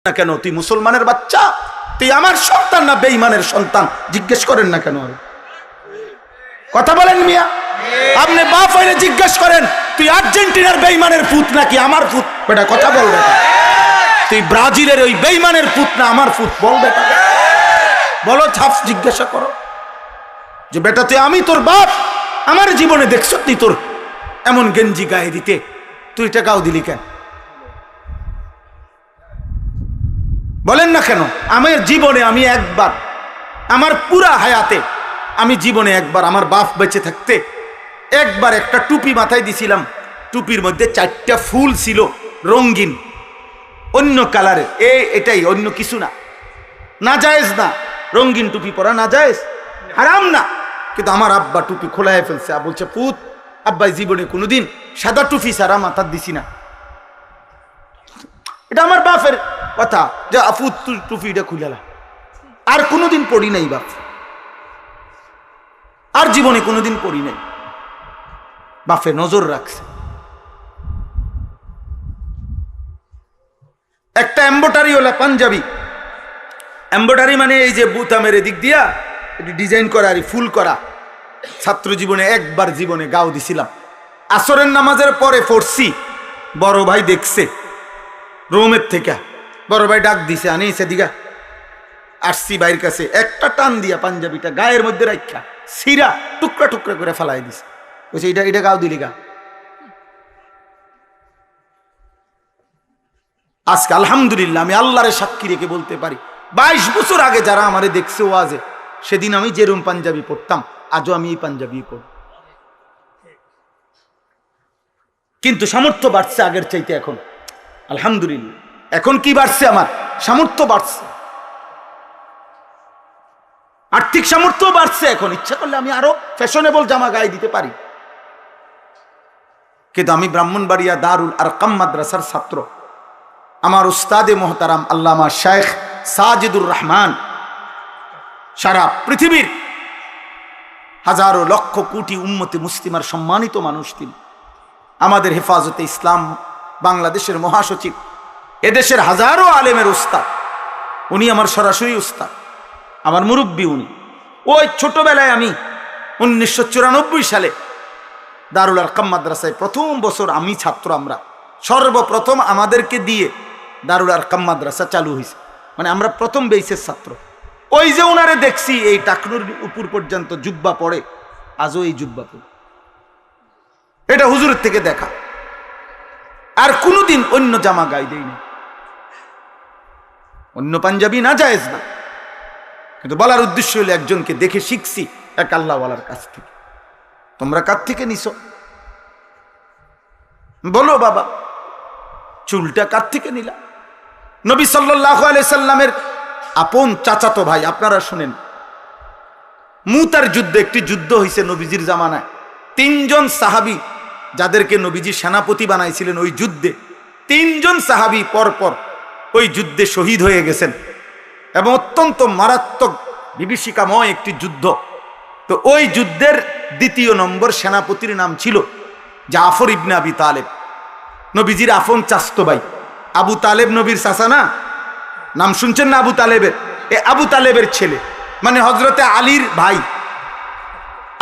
না কেন? তুই মুসলমানের বাচ্চা, তুই আমার সন্তান না বেঈমানের সন্তান? জিজ্ঞেস করেন না কেন? কথা বলেন মিয়া, আপনি বাপ হইলে জিজ্ঞেস করেন তুই আর্জেন্টিনার বেঈমানের পুত নাকি আমার পুত? বেটা কথা বল বেটা, তুই ব্রাজিলের ওই বেঈমানের পুত না আমার পুত? বল বেটা, বলো, ছাপ জিজ্ঞাসা করো যে বেটা তুই, আমি তোর বাপ, আমার জীবনে দেখছ তুই তোর এমন গেঞ্জি গায়ে দিতে, তুই এটা গাও দিলি কেন? বলেন না কেন? আমার জীবনে আমি একবার, আমার পুরা হায়াতে আমি জীবনে একবার, আমার বাপ বেঁচে থাকতে একবার একটা টুপি মাথায় দিছিলাম, টুপির মধ্যে 4টা ফুল ছিল রঙিন, অন্য কালারের, এটাই, অন্য কিছু না। নাজায়েজ না, রঙিন টুপি পরা নাজায়েজ, হারাম না, কিন্তু আমার আব্বা টুপি খোলায় ফেলছে। বলছে পুত, আব্বাই জীবনে কোনোদিন সাদা টুপি সারা মাথার দিছি না। এটা আমার বাপের কথা যে আপু তুই টুপিটা খুলেলা। আর কোনোদিন পড়ি নাই বাপ, আর জীবনে কোনোদিন পড়ি নাই। বাপে নজর রাখছে। একটা এম্বোটারি ওলা পাঞ্জাবি, এম্বোটারি মানে এই যে বুতামের দিক দিয়া ডিজাইন করা আর ফুল করা, ছাত্র জীবনে একবার জীবনে গাও দিছিলাম। আসরের নামাজের পরে পড়ছি, বড় ভাই দেখছে রোমের থেকে, বড় ভাই ডাক দিছে, আনি সেদিকা আসছি ভাইয়ের কাছে, একটা টান দিয়া পাঞ্জাবিটা গায়ের মধ্যে রাখা সিরা টুকরা টুকরা করে ফেলাই দিছে। বলছে এটা গাও দিলি গা। আজকে আলহামদুলিল্লাহ আমি আল্লাহরে সাক্ষী রেখে বলতে পারি, 22 বছর আগে যারা আমারে দেখছে ওয়াজে, সেদিন আমি যেরকম পাঞ্জাবি পড়তাম আজও আমি এই পাঞ্জাবি পড়ি। কিন্তু সামর্থ্য বাড়ছে আগের চাইতে এখন, আলহামদুলিল্লাহ। এখন কি বাড়ছে? আমার সামর্থ্য বাড়ছে, আর্থিক সামর্থ্য বাড়ছে। এখন ইচ্ছা করলে আমি আরো ফ্যাশনেবল জামা গায়ে দিতে পারি। কিন্তু আমি ব্রাহ্মণবাড়িয়া দারুল আরকাম মাদ্রাসার ছাত্র। আমার উস্তাদে মোহতারাম আল্লামা শেখ সাজিদুর রহমান সারা পৃথিবীর হাজারো লক্ষ কোটি উম্মতে মুসলিমার সম্মানিত মানুষ তিনি। আমাদের হেফাজতে ইসলাম বাংলাদেশের মহাসচিব, এদেশের হাজারো আলেমের উস্তাদ। উনি আমার সরাসরি উস্তাদ, আমার মুরব্বী উনি। ওই ছোটবেলায় আমি 1994 সালে দারুল আরকাম মাদ্রাসায় প্রথম বছর আমি ছাত্র, আমরা সর্বপ্রথম আমাদেরকে দিয়ে দারুল আরকাম মাদ্রাসা চালু হয়েছে, মানে আমরা প্রথম বেসের ছাত্র। ওই যে ওনারে দেখছি এই টাকনুর উপর পর্যন্ত জুব্বা পড়ে, আজও এই জুব্বা পড়ে, এটা হুজুরের থেকে দেখা। আর কোনোদিন অন্য জামা গায়ে দেয়নি, অন্য পাঞ্জাবি না জায়েজ না। কিন্তু বলার উদ্দেশ্য হলো একজনকে দেখে শিখছি, এক আল্লাহওয়ালার কাছ থেকে। তোমরা কার থেকে নিছো? বলো বাবা, চুলটা কার থেকে নিলা? নবী সাল্লাল্লাহু আলাইহি সাল্লামের আপন চাচাতো ভাই। আপনারা শুনেন, মুতার যুদ্ধ, একটি যুদ্ধ হয়েছে নবীজির জামানায়। 3 জন সাহাবী যাদেরকে নবীজি সেনাপতি বানাইছিলেন ওই যুদ্ধে, 3 জন সাহাবী পরপর ওই যুদ্ধে শহীদ হয়ে গেছেন, এবং অত্যন্ত মারাত্মক বিভীষিকাময় একটি যুদ্ধ। তো ওই যুদ্ধের 2 নম্বর সেনাপতির নাম ছিল জাফর ইবনে আবি তালেব, নবীজির আপন চাচতো ভাই। আবু তালেব নবীর চাচা না? নাম শুনছেন না আবু তালেবের? এ আবু তালেবের ছেলে, মানে হযরতে আলীর ভাই।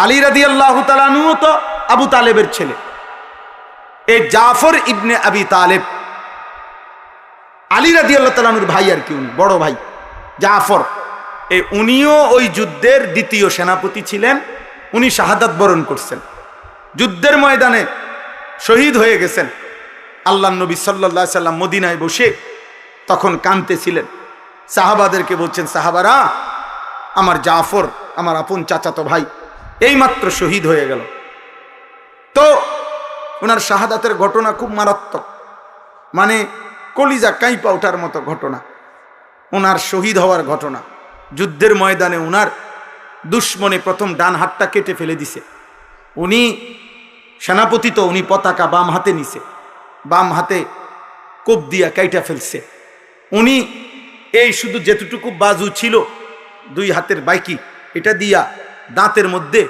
আলী রাদিয়াল্লাহু তাআলা আনহু তো আবু তালেবের ছেলে। এই জাফর ইবনে আবি তালেব আলী রাদিয়াল্লাহু তাআলা আনহুর ভাই, আর কি উনি বড় ভাই জাফর। উনিও ওই যুদ্ধের 2য় সেনাপতি ছিলেন। উনি শাহাদাত বরণ করছেন, যুদ্ধের ময়দানে শহীদ হয়ে গেছেন। আল্লাহর নবী সাল্লাল্লাহু আলাইহি সাল্লাম মদিনায় বসে তখন কাঁদতেছিলেন, সাহাবাদেরকে বলছেন, সাহাবারা, আমার জাফর, আমার আপন চাচাতো ভাই, এইমাত্র শহীদ হয়ে গেল। তো ওনার শাহাদাতের ঘটনা খুব মারাত্মক, মানে কলিজা কাঁইপা ওঠার মতো ঘটনা। ওনার শহীদ হওয়ার ঘটনা, যুদ্ধের ময়দানে ওনার দুশ্মনে প্রথম ডান হাতটা কেটে ফেলে দিছে। উনি সেনাপতি, তো উনি পতাকা বাম হাতে নিছে, বাম হাতে কোপ দিয়া কাইটা ফেলছে। উনি এই শুধু যেটুকু বাজু ছিল 2 হাতের বাইকি, এটা দিয়া দাঁতের মধ্যে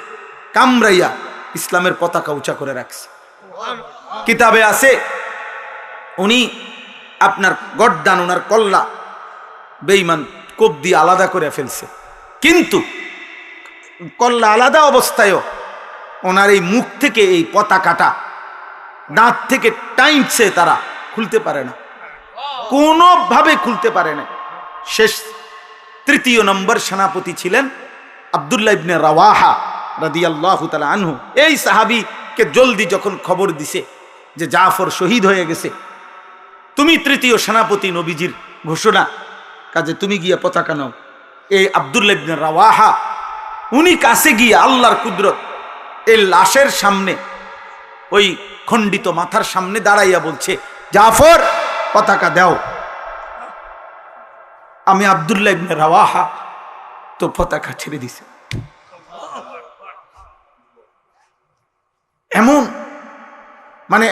কামড়াইয়া ইসলামের পতাকা উঁচা করে রাখছে। কিতাবে আছে উনি আপনার গর্দান, ওনার কল্লা বেঈমান কোপ দিয়ে আলাদা করে ফেলছে, কিন্তু কল্লা আলাদা অবস্থায়ও ওনার এই মুখ থেকে এই পতাকাটা দাঁত থেকে টাইমছে, তারা খুলতে পারে না, কোনোভাবে খুলতে পারে না। শেষ 3 নম্বর সেনাপতি ছিলেন আব্দুল্লাহ ইবনে রাওয়াহা রাদিয়াল্লাহু তাআলা আনহু। এই সাহাবীকে জলদি যখন খবর দিছে যে জাফর শহীদ হয়ে গেছে, তুমি 3য় সেনাপতি, নবীজির ঘোষণা, কাজে তুমি গিয়ে পতাকা নাও। এই আব্দুল্লাহ ইবনে রাওয়াহা উনি কাছে গিয়ে আল্লাহর কুদরত এই লাশের সামনে, ওই খণ্ডিত মাথার সামনে দাঁড়াইয়া বলছে, জাফর পতাকা দাও। আমি আব্দুল্লাহ ইবনে রাওয়াহা তো পতাকা ছেড়ে দিছে। এমন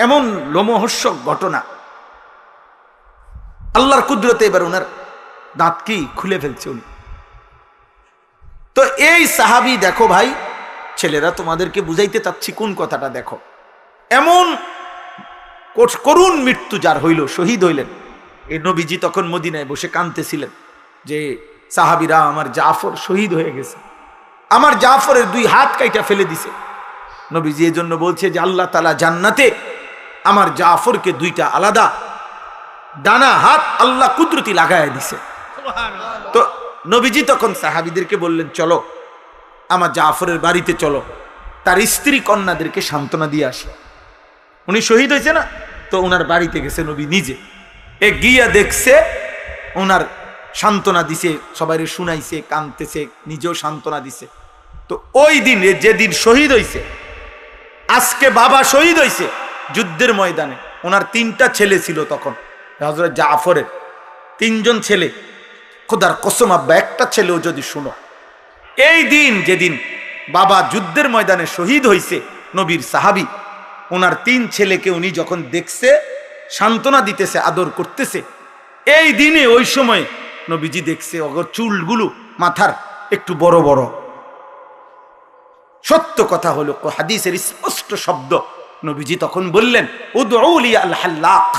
এমন লোমহর্ষক ঘটনা, আল্লাহর কুদরতে এবার ওনার দাঁত কি খুলে ফেলছে উনি। তো এই সাহাবী, দেখো ভাই ছেলেরা, তোমাদেরকে বুঝাইতে চাচ্ছি কোন কথাটা, দেখো এমন করুণ মৃত্যু যার হইল, শহীদ হইলেন। এই নবীজি তখন মদিনায় বসে কাঁদতেছিলেন যে সাহাবীরা, আমার জাফর শহীদ হয়ে গেছে, আমার জাফরের 2 হাত কাইটা ফেলে দিছে। নবীজি এই জন্য বলছে যে আল্লাহ তাআলা জান্নাতে আমার জাফরকে 2টা আলাদা ডানা হাত আল্লাহ কুদরতি লাগায় দিছে। তো নবীজি তখন সাহাবীদেরকে বললেন, চলো আমার জাফরের বাড়িতে চলো, তার স্ত্রী কন্যাদেরকে সান্ত্বনা দিয়ে আসি। উনি শহীদ হয়েছে না, তো ওনার বাড়িতে গেছে নবী নিজে। গিয়া দেখছে ওনার সান্ত্বনা দিছে, সবাই শুনাইছে, কাঁদতেছে, নিজেও সান্ত্বনা দিছে। তো ওই দিন, যেদিন শহীদ হয়েছে, আজকে বাবা শহীদ হয়েছে যুদ্ধের ময়দানে। ওনার 3টা ছেলে ছিল তখন, হযরত জাফরের 3জন ছেলে। খোদার কসম আব্বা, একটা ছেলেও যদি শুনো, এই দিন যেদিন বাবা যুদ্ধের ময়দানে শহীদ হয়েছে, নবীর সাহাবী, ওনার 3 ছেলেকে উনি যখন দেখছে, সান্ত্বনা দিতেছে, আদর করতেছে, এই দিনে ওই সময় নবীজি দেখছে ওগর চুলগুলো মাথার একটু বড় বড়। সত্য কথা হলো, হাদিসের স্পষ্ট শব্দ, নবীজি তখন বললেন, উদউ লি আল হাল্লাক,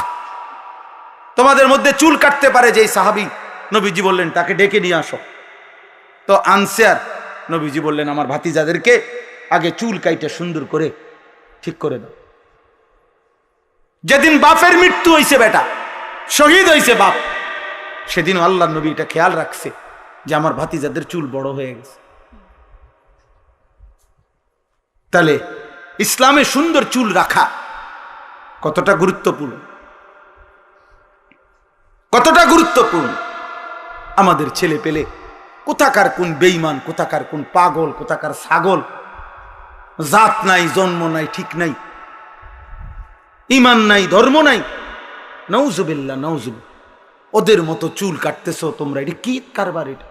তোমাদের মধ্যে চুল কাটতে পারে যে সাহাবী, নবীজি বললেন তাকে ডেকে নিয়ে আসো। তো আনছে, আর নবীজি বললেন, আমার ভাতিজাদেরকে আগে চুল কাইটা সুন্দর করে ঠিক করে দাও। যেদিন বাপের মৃত্যু হয়েছে, বেটা শহীদ হয়েছে বাপ, সেদিন আল্লাহর নবী এটা খেয়াল রাখছে যে আমার ভাতিজাদের চুল বড় হয়ে গেছে। তাহলে ইসলামে সুন্দর চুল রাখা কতটা গুরুত্বপূর্ণ, কতটা গুরুত্বপূর্ণ। আমাদের ছেলে পেলে কোথাকার কোন বেঈমান, কোথাকার কোন পাগল, কোথাকার ছাগল, জাত নাই, জন্ম নাই, ঠিক নাই, ঈমান নাই, ধর্ম নাই, নাউজুবিল্লাহ নাউজুবিল্লাহ, ওদের মতো চুল কাটতেছো তোমরা, এটা কি কারবার? এটা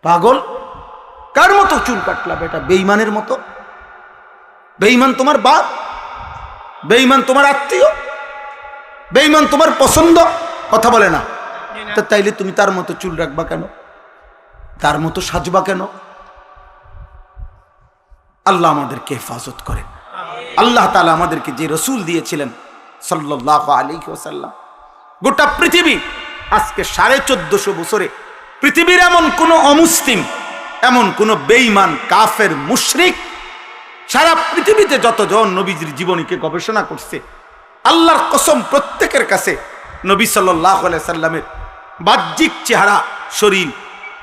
পাগল, কার মতো চুল কাটলা বেটা? বেঈমানের মতো। বেঈমান তোমার বাপ, বেঈমান তোমার আত্মীয়, বেঈমান তোমার পছন্দ, কথা বলে না, তো তাইলে তুমি তার মতো চুল রাখবা কেন? তার মতো সাজবা কেন? আল্লাহ আমাদেরকে হেফাজত করেন। আল্লাহ তাআলা আমাদেরকে যে রসুল দিয়েছিলেন সাল্লাল্লাহু আলাইহি ওয়াসাল্লাম, গোটা পৃথিবী আজকে 1450 বছরে পৃথিবীর এমন কোন অমুসলিম, এমন কোন বেঈমান, কাফের, মুশরিক, সারা পৃথিবীতে যতজন নবীজির জীবনীকে গবেষণা করছে, আল্লাহর কসম প্রত্যেকের কাছে নবী সাল্লাল্লাহু আলাইহি সাল্লামের বাহ্যিক চেহারা, শরীর,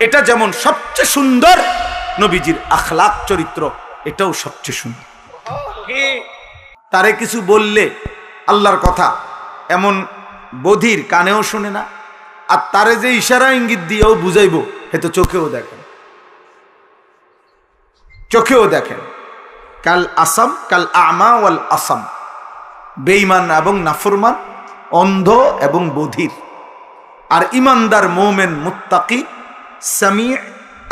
এটা যেমন সবচেয়ে সুন্দর, নবীজির আখলাক, চরিত্র, এটাও সবচেয়ে সুন্দর। তারে কিছু বললে আল্লাহর কথা, এমন বধির কানেও শুনে না, আর তারে যে ইশারা ইঙ্গিত দিয়েও বুঝাইব, এ তো চোখেও দেখেন, চোখেও দেখেন। কাল আসাম, কাল আমা ওয়াল আসাম, বেঈমান এবং নাফরমান, অন্ধ এবং বধির। আর ইমানদার, মোমেন, মুত্তাকি, সামি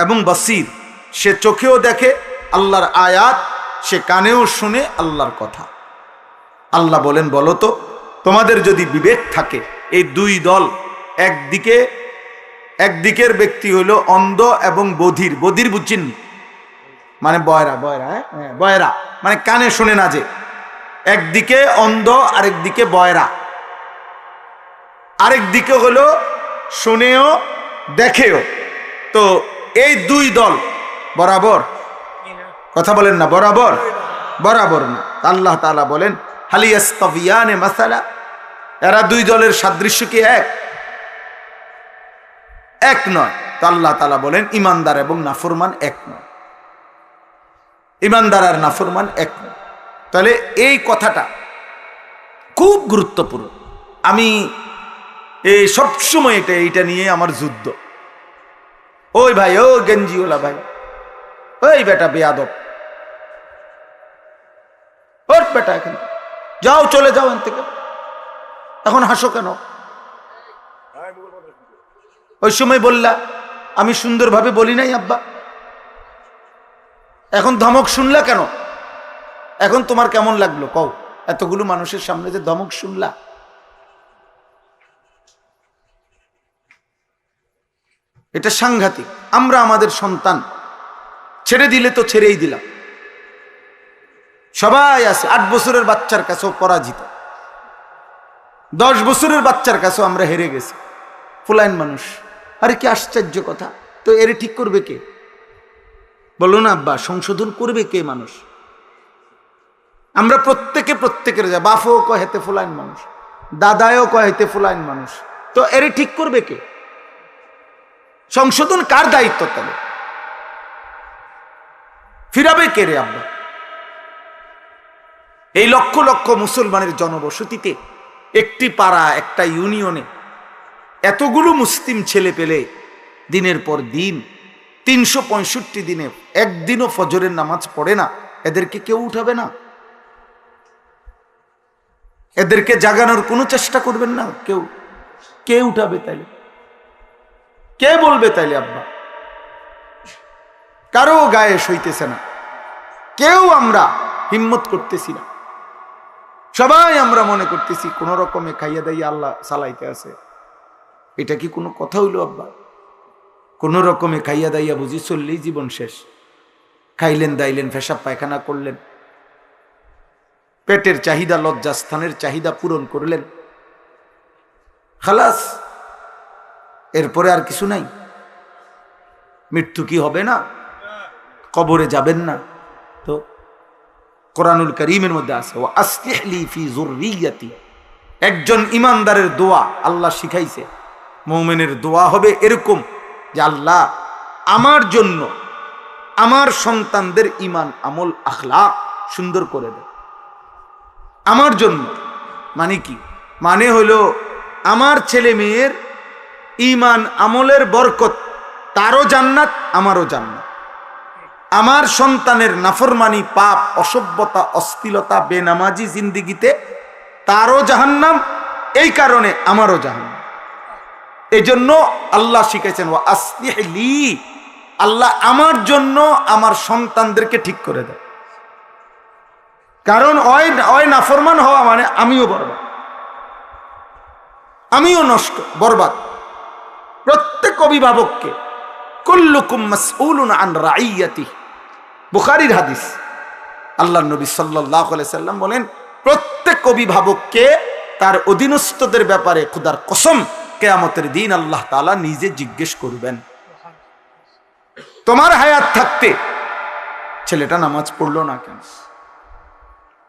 এবং বাসির, সে চোখেও দেখে আল্লাহর আয়াত, সে কানেও শুনে আল্লাহর কথা। আল্লাহ বলেন, বলো তো তোমাদের যদি বিবেক থাকে, এই 2 দল, একদিকের ব্যক্তি হলো অন্ধ এবং বধির। বধির বুঝছেন মানে বয়রা, বয়রা মানে কানে শুনে না, যে একদিকে অন্ধ, আরেকদিকে বয়রা, আরেকদিকে হলো শুনেও দেখেও। তো এই দুই দল বরাবর, কথা বলেন না, বরাবর বরাবর না। আল্লাহ তাআলা বলেন হাল ইয়াস্তাবিয়ানে মাসালা, এরা দুই দলের সাদৃশ্য কি এক নয়। তো আল্লাহ তাআলা বলেন ইমানদার এবং নাফরমান এক নয়, ইমানদার আর নাফরমান এক নয়। তাহলে এই কথাটা খুব গুরুত্বপূর্ণ। আমি এই সবসময় এইটা নিয়ে আমার যুদ্ধ। ওই ভাই, ও গেঞ্জিওয়ালা ভাই, ওই বেটা বেয়াদব, ওর বেটা এখন যাও, চলে যাও এখান থেকে, এখন হাসো কেন? ওই সময় বললা আমি সুন্দরভাবে বলি নাই আব্বা, এখন ধমক শুনলা কেন? এখন তোমার কেমন লাগলো কও? এতগুলো মানুষের সামনে যে ধমক শুনলা। এটা সাংঘাতিক। আমরা আমাদের সন্তান ছেড়ে দিলে তো ছেড়েই দিলাম। সবাই আছে, 8 বছরের বাচ্চার কাছেও পরাজিত, 10 বছরের বাচ্চার কাছেও আমরা হেরে গেছি। ফুলাইন মানুষ, আরে কি আশ্চর্য কথা। তো এর ঠিক করবে কে? বলো না আব্বা, সংশোধন করবে কে? মানুষ। আমরা প্রত্যেকের যা বাপও কয় হেতে ফুলাইন মানুষ, দাদায়ও কয় হেতে ফুলাইন মানুষ। তো এর ঠিক করবে কে? সংশোধন কার দায়িত্ব? তাহলে ফিরাবে কে রে আব্বা? এই লক্ষ লক্ষ মুসলমানের জনবসতিতে, একটি পাড়া, একটা ইউনিয়নে এতগুলো মুসলিম ছেলে পেলে দিনের পর দিন 365 দিনে একদিনও ফজরের নামাজ পড়ে না। এদেরকে কেউ উঠাবে না? এদেরকে জাগানোর কোনো চেষ্টা করবেন না কেউ? কে উঠাবে তাইলে? কে বলবে তাইলে আব্বা? কারো গায়ে সইতেছে না, কেউ আমরা হিম্মত করতেছি না। সবাই আমরা মনে করতেছি কোন রকমে খাইয়া দাইয়া আল্লাহ চালাইতে আছে। এটা কি কোনো কথা হইল আব্বা? কোন রকমে খাইয়া দাইয়া বুঝি চললেই জীবন শেষ। খাইলেন দাইলেন, পেশাব পায়খানা করলেন, পেটের চাহিদা, লজ্জাস্থানের চাহিদা পূরণ করলেন, খালাস, এরপরে আর কিছু নাই। মৃত্যু কি হবে না? কবরে যাবেন না? তো কোরআনুল কারীমের মধ্যে আছে ওয়া আসলিহ লি ফি যুররিয়াতি। একজন ইমানদারের দোয়া আল্লাহ শিখাইছে। মুমিনের দোয়া হবে এরকম যে আল্লাহ আমার জন্য আমার সন্তানদের ঈমান, আমল, আখলাক সুন্দর করে দেয়। আমার জন্য মানে কি? মানে হলো আমার ছেলে মেয়ের ঈমান আমলের বরকত, তারও জান্নাত, আমারও জান্নাত। আমার সন্তানের নাফরমানি, পাপ, অসভ্যতা, অশ্লীলতা, বেনামাজি জিন্দিগিতে তারও জাহান্নাম, এই কারণে আমারও জাহান্নাম। এই জন্য আল্লাহ শিখেছেন ওয়া আসলিহ লি, আল্লাহ আমার জন্য আমার সন্তানদেরকে ঠিক করে দেয়। কারণ ওই নাফরমান হওয়া মানে আমিও বরবাদ, আমিও নষ্ট, বরবাদ। প্রত্যেক অভিভাবককে কুল্লুকুম মাসউলুন আন রাইয়াতিহি, বুখারীর হাদিস। আল্লাহর নবী সাল্লাল্লাহু আলাইহি সাল্লাম বলেন প্রত্যেক অভিভাবককে তার অধীনস্থদের ব্যাপারে খোদার কসম কিয়ামতের দিন আল্লাহ তাআলা নিজে জিজ্ঞেস করবেন। তোমার হায়াত থাকতে ছেলেটা নামাজ পড়লো না কেন?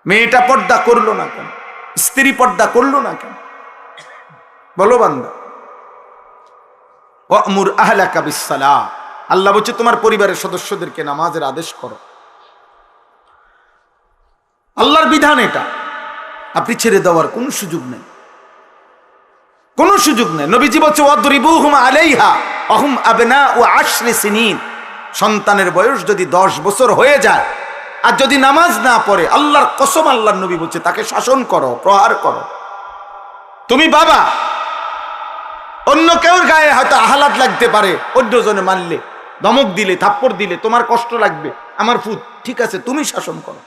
মেয়েটা পর্দা করলো না কেন? স্ত্রী পর্দা করলো না কেন? বলো বান্দা। ওয়ামুর আহলাকা বিসসালাহ, আল্লাহ বলছে তোমার পরিবারের সদস্যদেরকে নামাজের আদেশ করো। আল্লাহর বিধান এটা, আপনি ছেড়ে দেওয়ার কোন সুযোগ নেই, কোন সুযোগ নেই। নবীজি বলছে ওয়াদরিবুহুম আলাইহা আহুম আবনাউ 10 সিনিন, সন্তানের বয়স যদি 10 বছর হয়ে যায় আর যদি নামাজ না পড়ে, আল্লাহর কসম আল্লাহর নবী বলছে তাকে শাসন করো, প্রহার করো। তুমি বাবা, অন্য কেউর গায়ে হয়তো আহ্লাদ লাগতে পারে, অন্যজনে মারলে, ধমক দিলে, থাপ্পড় দিলে তোমার কষ্ট লাগবে, আমার ফুট, ঠিক আছে, তুমি শাসন করো।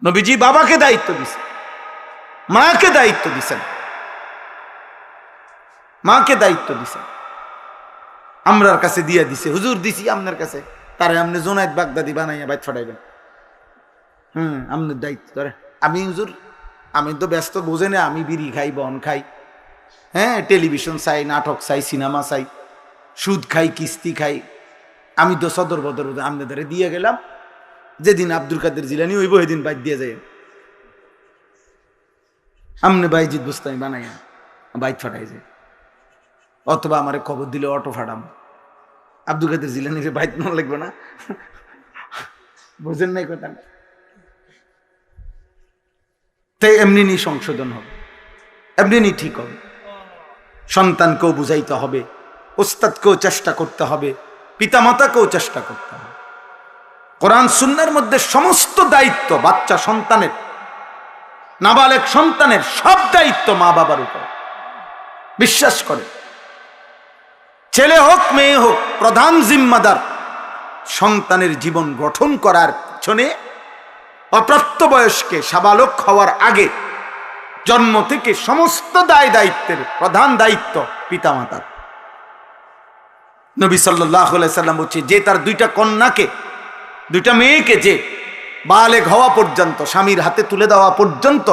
নবীজি বাবাকে দায়িত্ব দিছেন, মাকে দায়িত্ব দিছেন, মাকে দায়িত্ব দিছেন। আমরার কাছে দিয়ে দিছে, হুজুর দিছি আপনার কাছে, তারে আপনি জোনায়েত বাগদাদি বানাইয়া বাইত ফাটাইবেন। আপনার দায়িত্ব ধরে। আমি হুজুর, আমি তো ব্যস্ত, বোঝে না, আমি বিড়ি খাই, বন খাই, হ্যাঁ, টেলিভিশন চাই, নাটক চাই, সিনেমা চাই, সুদ খাই, কিস্তি খাই। আমি তো সদর বদর আপনাদের দিয়ে গেলাম, যেদিন আব্দুল কাদের জিলানি হইব সেদিন বাইর দিয়ে যাই, আমনে বাইজিৎ বুস্তামি বানাই বাইক ফাটাই যায়, অথবা আমারে খবর দিলে অটো ফাটাম। আব্দুল কাদের জিলানির বাইক না লাগবে না, বুঝেন নাই কথা? তাই এমনি নি সংশোধন হবে, এমনি নি ঠিক হবে। সন্তানকেও বুঝাইতে হবে, ওস্তাদকেও চেষ্টা করতে হবে, পিতামাতাকেও চেষ্টা করতে হবে। কোরআন সুন্নাহর মধ্যে সমস্ত দায়িত্ব বাচ্চা সন্তানের, নাবালেগ সন্তানের সব দায়িত্ব মা বাবার উপর। বিশ্বাস করে, ছেলে হোক মেয়ে হোক, প্রধান জিম্মাদার সন্তানের জীবন গঠন করার পিছনে অপ্রাপ্তবয়স্কে সাবালক হওয়ার আগে জন্ম থেকে সমস্ত দায় দায়িত্বের প্রধান দায়িত্ব পিতামাতার। নবী সাল্লাল্লাহু আলাইহি সাল্লাম বলছে, যে তার দুইটা কন্যাকে, দুইটা মেয়েকে যে বালেগ হওয়া পর্যন্ত, স্বামীর হাতে তুলে দেওয়া পর্যন্ত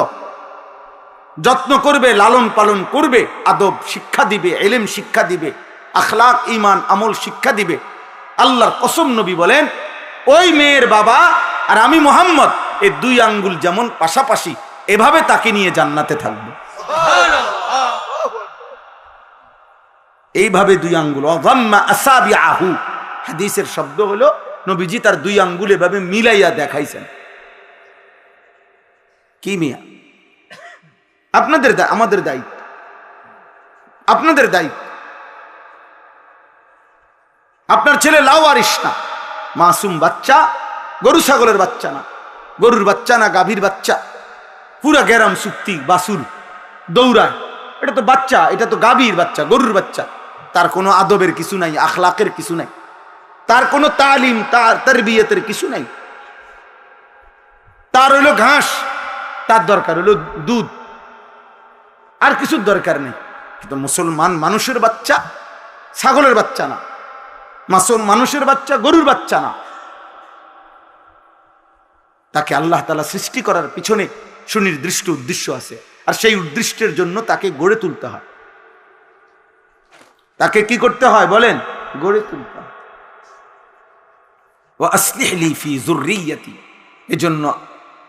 যত্ন করবে, লালন পালন করবে, আদব শিক্ষা দিবে, ইলম শিক্ষা দিবে, আখলাক ঈমান আমল শিক্ষা দিবে, আল্লাহর কসম নবী বলেন ওই মেয়ের বাবা আর আমি মুহাম্মদ এই দুই আঙ্গুল যেমন পাশাপাশি, এভাবে তাকে নিয়ে জান্নাতে থাকবে। এইভাবে দুই আঙ্গুল, ওয়াযাম্মা আসাবিআহু, হাদিসের শব্দ হলো নবীজি তার দুই আঙ্গুল এভাবে মিলাইয়া দেখাইছেন। কি মিয়া, আপনাদের আমাদের দায়িত্ব, আপনাদের দায়িত্ব। আপনার ছেলে লাওয়ারিস না, মাসুম বাচ্চা, গরু ছাগলের বাচ্চা না, গরুর বাচ্চা না, গাভীর বাচ্চা, পুরা গেরাম চুক্তি বাসুর দৌড়ায়, এটা তো বাচ্চা, এটা তো গাভীর বাচ্চা, গরুর বাচ্চা। তার কোনো আদবের কিছু নাই, আখলাকের কিছু নাই, তার কোনো তালিম, তার তারবিয়তের কিছু নাই। তার হইলো ঘাস, তার দরকার হইলো দুধ, আর কিছুর দরকার নেই। কিন্তু মুসলমান মানুষের বাচ্চা ছাগলের বাচ্চা না, মানুষের বাচ্চা গরুর বাচ্চা না। তাকে আল্লাহ তাআলা সৃষ্টি করার পিছনে সুনির্দিষ্ট উদ্দেশ্য আছে, আর সেই উদ্দেশ্যের জন্য তাকে গড়ে তুলতে হয়। তাকে কি করতে হয় বলেন? গড়ে তুলতে হয়। ওয়া আসলিহ লি ফি যুররিয়্যাতি, এজন্য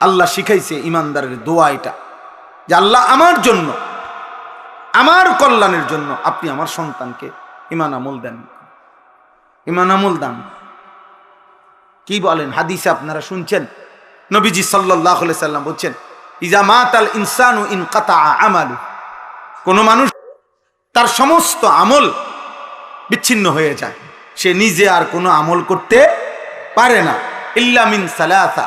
আল্লাহ শিখাইছে ইমানদারের দোয়া এটা, যে আল্লাহ আমার জন্য, আমার কল্যাণের জন্য আপনি আমার সন্তানকে ঈমান আমল দেন, ঈমান আমল দান। কি বলেন? হাদিসে আপনারা শুনছেন, নবীজি সাল্লাল্লাহু আলাইহি সাল্লাম বলছেন, ইজা মাতাল ইনসানু ইনকাতা আমালু, কোন মানুষ তার সমস্ত আমল বিচ্ছিন্ন হয়ে যায়, সে নিজে আর কোনো আমল করতে পারে না, ইল্লা মিন সালাসা,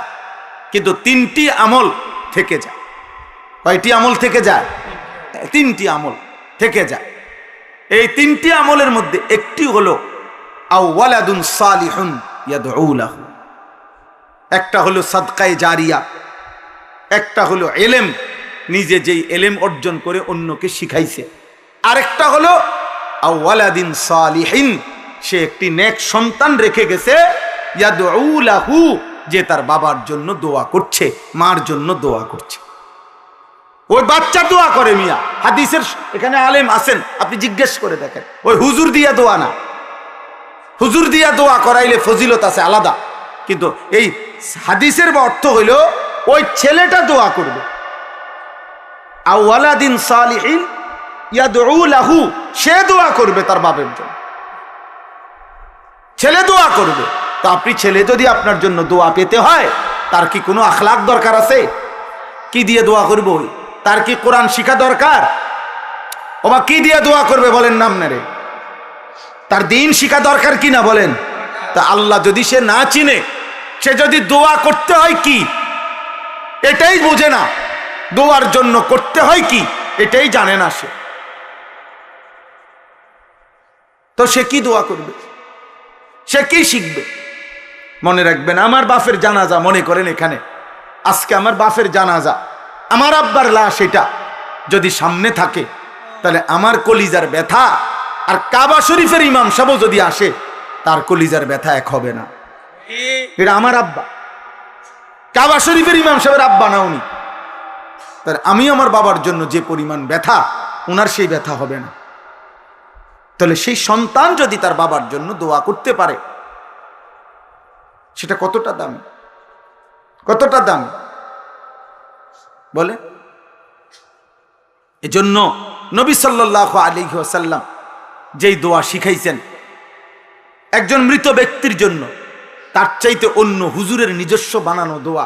কিন্তু তিনটি আমল থেকে যায়। কয়টি আমল থেকে যায়? তিনটি আমল থেকে যায়। এই তিনটি আমলের মধ্যে একটি হলো আও ওয়ালাদুন সালিহুন ইয়াদউ লাহু, একটা হলো সাদকায়ে জারিয়া, একটা হলো ইলম, নিজে যেই ইলম অর্জন করে অন্যকে শিখাইছে, আরেকটা হলো আও ওয়ালাদিন সালিহিন, সে একটি নেক সন্তান রেখে গেছে, ইয়াদউ লাহু, যে তার বাবার জন্য দোয়া করছে, মার জন্য দোয়া করছে। ওই বাচ্চা দোয়া করে মিয়া, হাদিসের এখানে আলেম আছেন, আপনি জিজ্ঞেস করে দেখেন, ওই হুজুর দিয়া দোয়া না। হুজুর দিয়া দোয়া করাইলে ফজিলত আছে আলাদা, কিন্তু এই হাদিসের অর্থ হইল ওই ছেলেটা দোয়া করবে। আও ওয়ালাদিন সালিহিন ইয়াদউ লাহু, সে দোয়া করবে তার বাবার জন্য, ছেলে দোয়া করবে। তো আপনি ছেলে যদি আপনার জন্য দোয়া পেতে হয়, তার কি কোনো আখলাক দরকার আছে? কি দিয়ে দোয়া করবো? তার কি কোরআন শিখা দরকার? ওবা কি দিয়ে দোয়া করবে বলেন নাম নেরে? তার দিন শিখা দরকার কি না বলেন? তা আল্লাহ যদি সে না চিনে, সে যদি দোয়া করতে হয় কি এটাই বোঝে না, দোয়ার জন্য করতে হয় কি এটাই জানে না, তো সে কি দোয়া করবে? সে কি শিখবে? মনে রাখবেন, আমার বাপের জানাজা, মনে করেন এখানে আজকে আমার বাপের জানাজা, আমার আব্বার লাশ, এটা যদি সামনে থাকে, তাহলে আমার কলিজার ব্যথা আর কাবা শরীফের ইমাম সাহেব যদি আসে, তার কলিজার ব্যথা এক হবে না। এটা আমার আব্বা, কাবা শরীফের ইমাম সাহেবের আব্বা না উনি। তাহলে আমি আমার বাবার জন্য যে পরিমাণ ব্যথা ওনার সেই ব্যথা হবে না। তাহলে সেই সন্তান যদি তার বাবার জন্য দোয়া করতে পারে, সেটা কতটা দামি, কতটা দামি বলে। এজন্য নবী সাল্লাল্লাহু আলাইহি ওয়াসাল্লাম যেই দোয়া শিখাইছেন একজন মৃত ব্যক্তির জন্য, তার চাইতে অন্য হুজুরের নিজস্ব বানানো দোয়া,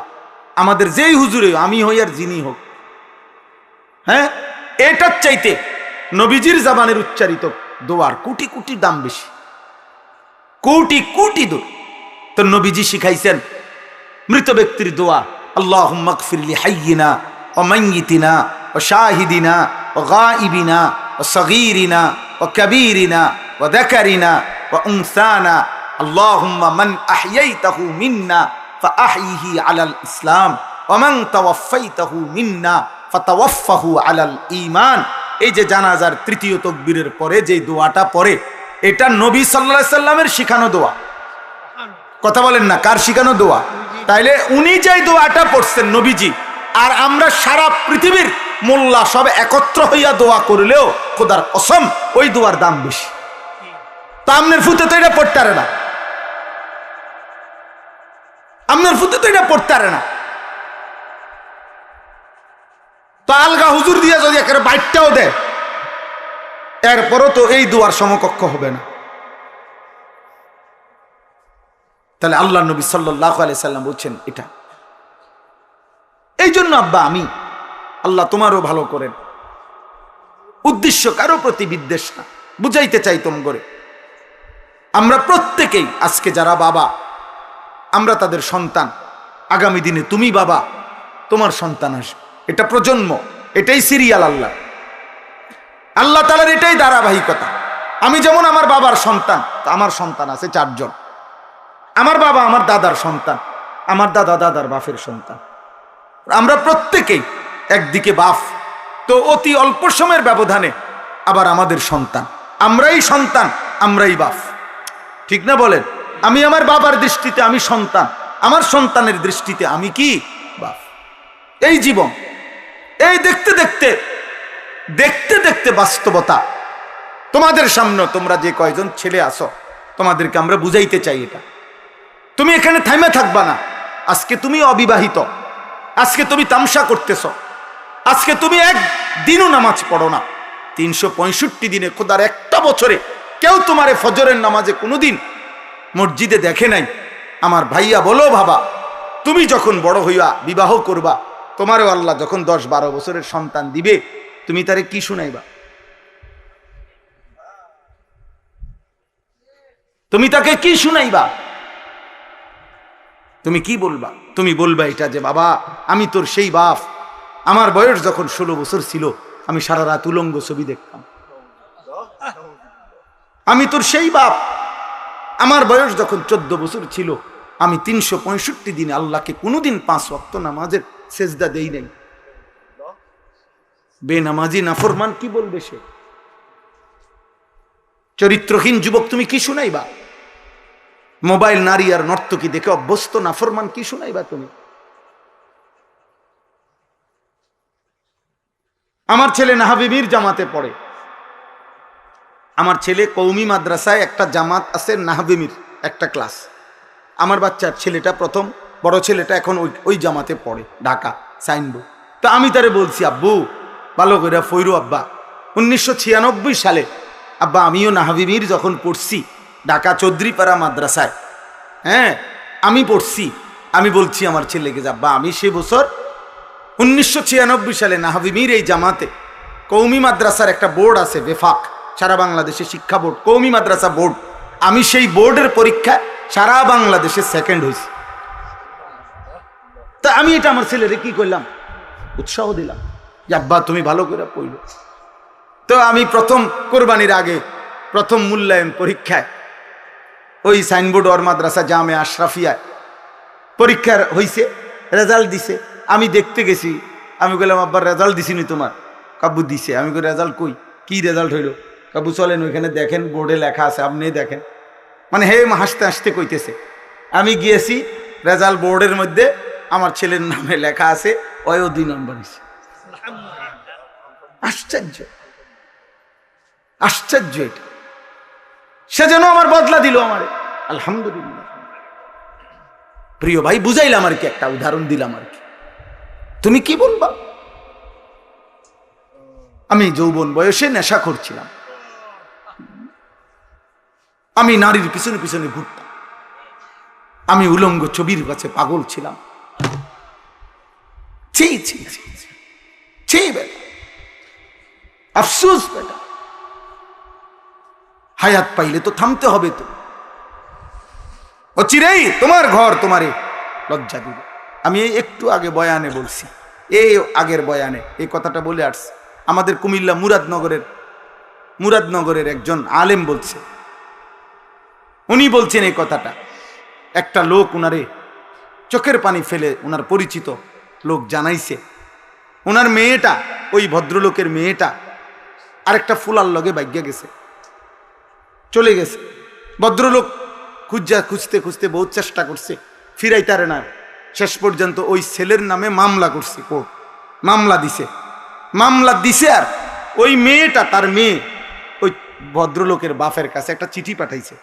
আমাদের যেই হুজুরে, আমি হই আর যিনি হোক, হ্যাঁ, এটার চাইতে নবীজির জবানের উচ্চারিত দোয়ার কোটি কোটি দাম বেশি, কোটি কোটি দোয়া। তো নবীজি শিখাইছেন মৃত ব্যক্তির দোয়া, আল্লাহুম্মা গফির লি হাইয়িনা ওয়া মাইয়িতিনা ওয়া শাহিদিনা ওয়া গায়িবিনা ওয়া সগীরিনা ওয়া কাবীরিনা ওয়া যাকারিনা ওয়া উনসানা, আল্লাহুম্মা মান আহইয়াইতাহু মিন্না ফাআহইহি আলাল ইসলাম ওয়া মান তাওয়াফাইতাহু মিন্না ফাতাওয়াফাহু আলাল ঈমান। এই যে জানাজার তৃতীয় তাকবীরের পরে যে দোয়াটা পড়ে, এটা নবী সাল্লাল্লাহু আলাইহি সাল্লামের শিখানো দোয়া। কথা বলেন না, কার শিখানো দোয়া? তাইলে উনি যে দোয়াটা পড়ছেন নবীজি, আর আমরা সারা পৃথিবীর মোল্লা সব একত্র হইয়া দোয়া করলেও খোদার কসম ওই দোয়ার দাম বেশি। তা আমনের ফুতে তো এটা পড়তে পারে না, আমনের ফুতে তো এটা পড়তে পারে না। তো আলগা হুজুর দিয়া যদি একেবারে বাইটটাও দেয়, এরপরও তো এই দোয়ার সমকক্ষ হবে না। তাহলে আল্লাহ নবী সাল্লাল্লাহু আলাইহি সাল্লাম বলছেন এটা। এই জন্য আব্বা, আমি আল্লাহ তোমারও ভালো করেন, উদ্দেশ্য কারো প্রতি বিদ্বেষ না, বুঝাইতে চাইতম করে। আমরা প্রত্যেকেই আজকে যারা বাবা, আমরা তাদের সন্তান। আগামী দিনে তুমি বাবা, তোমার সন্তান আসবে, এটা প্রজন্ম, এটাই সিরিয়াল। আল্লাহ তাআলার এটাই ধারাবাহিকতা। আমি যেমন আমার বাবার সন্তান, আমার সন্তান আছে 4 জন। আমার বাবা আমার দাদার সন্তান, আমার দাদা দাদার বাপের সন্তান। আমরা প্রত্যেকেই একদিকে বাপ, তো অতি অল্প সময়ের ব্যবধানে আবার আমাদের সন্তান, আমরাই সন্তান, আমরাই বাপ, ঠিক না বলেন? আমি আমার বাবার দৃষ্টিতে আমি সন্তান, আমার সন্তানের দৃষ্টিতে আমি কি বাপ। এই জীবন, এই দেখতে দেখতে দেখতে দেখতে বাস্তবতা তোমাদের সামনে। তোমরা যে কয়জন ছেলে আসো, তোমাদেরকে আমরা বুঝাইতে চাই এটা। তুমি এখানে থামে থাকবা না। আজকে তুমি অবিবাহিত, আজকে তুমি তামসা করতেছ, আজকে তুমি একদিনও নামাজ পড়ো না। 365 দিনে, খোদার একটা বছরে কেউ তোমারে ফজরের নামাজে কোনোদিন মসজিদে দেখে নাই। আমার ভাইয়া বলো, বাবা, তুমি যখন বড় হইয়া বিবাহ করবা, তোমারও আল্লাহ যখন 10-12 বছরের সন্তান দিবে, তুমি তারে কি শুনাইবা? তুমি তাকে কি শুনাইবা? তুমি কি বলবা? তুমি বলবা এটা যে, বাবা, আমি তোর সেই বাপ, আমার বয়স যখন 16 বছর ছিল, আমি সারা রাত উলঙ্গ ছবি দেখতাম। আমি তোর সেই বাপ, আমার বয়স যখন 14 বছর ছিল, আমি 365 দিনে আল্লাহকে কোনোদিন 5 ওয়াক্ত নামাজের সেজদা দেই নাই। বেনামাজি নাফরমান কি বলবে সে? চরিত্রহীন যুবক তুমি কি শুনাইবা? মোবাইল, নারী আর নর্তকী দেখে অভ্যস্ত নাফরমান কি শুনাইবা তুমি? আমার ছেলে নাহাবিবির জামাতে পড়ে। আমার ছেলে কওমি মাদ্রাসায় একটা জামাত আছে, নাহাবিমির একটা ক্লাস। আমার বাচ্চার ছেলেটা প্রথম, বড় ছেলেটা এখন ওই জামাতে পড়ে, ঢাকা সাইনবোর্ড। তো আমি তারে বলছি, আব্বু ভালো করে ফইরু আব্বা। 1996 সালে আব্বা আমিও নাহাবিমির যখন পড়ছি ঢাকা চৌধুরীপাড়া মাদ্রাসায়, হ্যাঁ আমি পড়ছি। আমি বলছি আমার ছেলেকে, আব্বা আমি সে বছর 1996 সালে নাহাবিমির এই জামাতে, কওমি মাদ্রাসার একটা বোর্ড আছে, বেফাক, সারা বাংলাদেশে শিক্ষা বোর্ড, কওমি মাদ্রাসা বোর্ড, আমি সেই বোর্ডের পরীক্ষায় সারা বাংলাদেশে সেকেন্ড হয়েছি। তা আমি এটা আমার ছেলেরে কি করলাম, উৎসাহ দিলাম যে আব্বা তুমি ভালো করে পড়ো। তো আমি প্রথম কোরবানির আগে প্রথম মূল্যায়ন পরীক্ষায় ওই সাইনবোর্ড ওর মাদ্রাসা জামে আশরাফিয়ায় পরীক্ষার হয়েছে, রেজাল্ট দিছে। আমি দেখতে গেছি, আমি বললাম আব্বার রেজাল্ট দিছিনি তোমার? কাব্বু দিছে। আমি কই রেজাল্ট কই, কি রেজাল্ট হইলো? কাব্বু চলেন ওইখানে দেখেন, বোর্ডে লেখা আছে, আপনি দেখেন। মানে হে হাসতে হাসতে কইতেছে। আমি গিয়েছি, রেজাল্ট বোর্ডের মধ্যে আমার ছেলের নামে লেখা আছে, ওয়ও 2 নম্বর হয়েছে। আশ্চর্য! আশ্চর্য এটা। সে যেন আমার বদলা দিল আমারে, আলহামদুলিল্লাহ। প্রিয় ভাই, বুঝাইলাম আর কি, একটা উদাহরণ দিলাম আর কি। তুমি কি বলবা? আমি যৌবন বয়সে নেশা করছিলাম, আমি নারীর পিছনে পিছনে ঘুরতাম, আমি উলঙ্গ ছবির কাছে পাগল ছিলাম। ছি ছি ছি ছি বেটা, আফসোস বেটা। হায়াত পাইলে তো থামতে হবে তো, অচিরেই তোমার ঘর তোমারে লজ্জা দিবে। আমি একটু আগে বয়ানে বলছি, এই আগের বয়ানে এই কথাটা বলে আসছি। আমাদের কুমিল্লা মুরাদনগরের একজন আলেম বলছে, উনি বলছেন এই কথাটা। একটা লোক উনারে চোখের পানি ফেলে, উনার পরিচিত লোক জানাইছে, উনার মেয়েটা, ওই ভদ্রলোকের মেয়েটা আরেকটা ফুলার লগে বাইগা গেছে, চলে গেছে। ভদ্রলোক খুঁজতে খুঁজতে বহুত চেষ্টা করছে, ফিরাইতারে না। শেষ পর্যন্ত ওই ছেলের নামে মামলা করছে, কোর্ট মামলা দিছে। আর ওই মেয়েটা, তার মেয়ে ওই ভদ্রলোকের বাপের কাছে একটা চিঠি পাঠাইছে।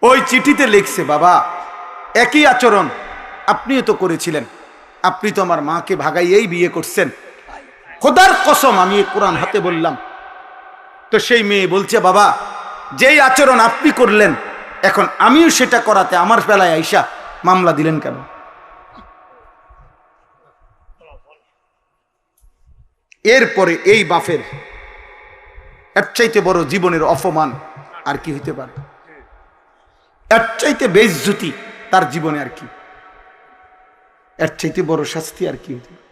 ওই চিঠিতে লিখছে, বাবা, একই আচরণ আপনিও তো করেছিলেন, আপনি তো আমার মাকে ভাগাইয়েই বিয়ে করছেন, খোদার কসম আমি কোরআন হাতে বললাম। তো সেই মেয়ে বলছে, বাবা, যেই আচরণ আপনি করলেন, এখন আমিও সেটা করাতে আমার বেলায় আইসা মামলা দিলেন কেন? এরপরে এই বাপের এর চাইতে বড় জীবনের অপমান আর কি হইতে পারে? এর চাইতে বেইজ্জতি তার জীবনে আর কি? এর চাইতে বড় শাস্তি আর কি হইতে পারে?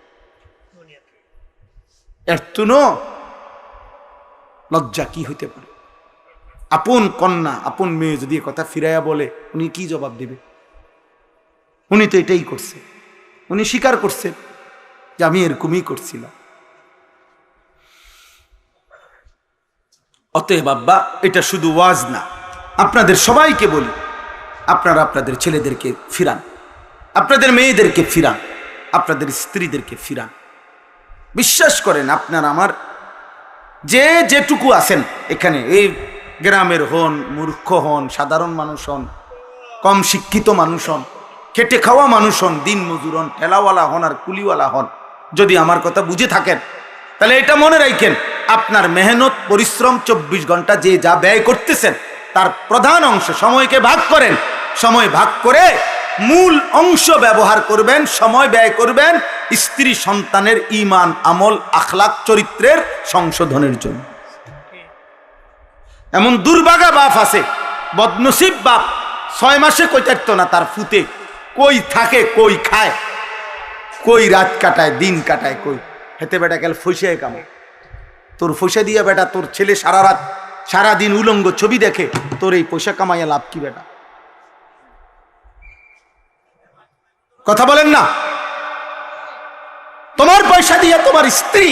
এর তুনো লজ্জা কি হইতে পারে? আপন কন্যা, আপন মেয়ে যদি কথা ফিরাইয়া বলে, উনি কি জবাব দিবে? উনি তো এটাই করছে, উনি স্বীকার করছে যে আমি এরকমই করছিলাম। অতএব আব্বা, এটা শুধু ওয়াজ না, আপনাদের সবাইকে বলি, আপনারা আপনাদের ছেলেদেরকে ফিরান, আপনাদের মেয়েদেরকে ফিরান, আপনাদের স্ত্রীদেরকে ফিরান। বিশ্বাস করেন, আপনারা আমার যে যেটুকু আছেন এখানে, এই গ্রামের হন, মূর্খ হন, সাধারণ মানুষ হন, কম শিক্ষিত মানুষ হন, খেটে খাওয়া মানুষ হন, দিন মজুর হন, ঠেলাওয়ালা হন আর কুলিওয়ালা হন, যদি আমার কথা বুঝে থাকেন, তাহলে এটা মনে রাখেন, আপনার মেহনত পরিশ্রম 24 ঘন্টা যে যা ব্যয় করতেছেন, তার প্রধান অংশ সময়কে ভাগ করেন। সময় ভাগ করে মূল অংশ ব্যবহার করবেন, সময় ব্যয় করবেন স্ত্রী সন্তানের ঈমান, আমল, আখলাক, চরিত্রের সংশোধনের জন্য। এমন দুর্ভাগা বাপ আছে, বদনসিব বাপ, 6 মাসে কই থাকতো না তার ফুতে, কই থাকে, কই খায়, কই রাত কাটায়, দিন কাটায়, কই হেতে বেটা গেল ফসিয়ায় কামে। তোর ফসা দিয়া বেটা, তোর ছেলে সারা রাত সারাদিন উলঙ্গ ছবি দেখে, তোর এই পয়সা কামাইয়া লাভ কি বেটা? কথা বলেন না? তোমার পয়সা দিয়ে তোমার স্ত্রী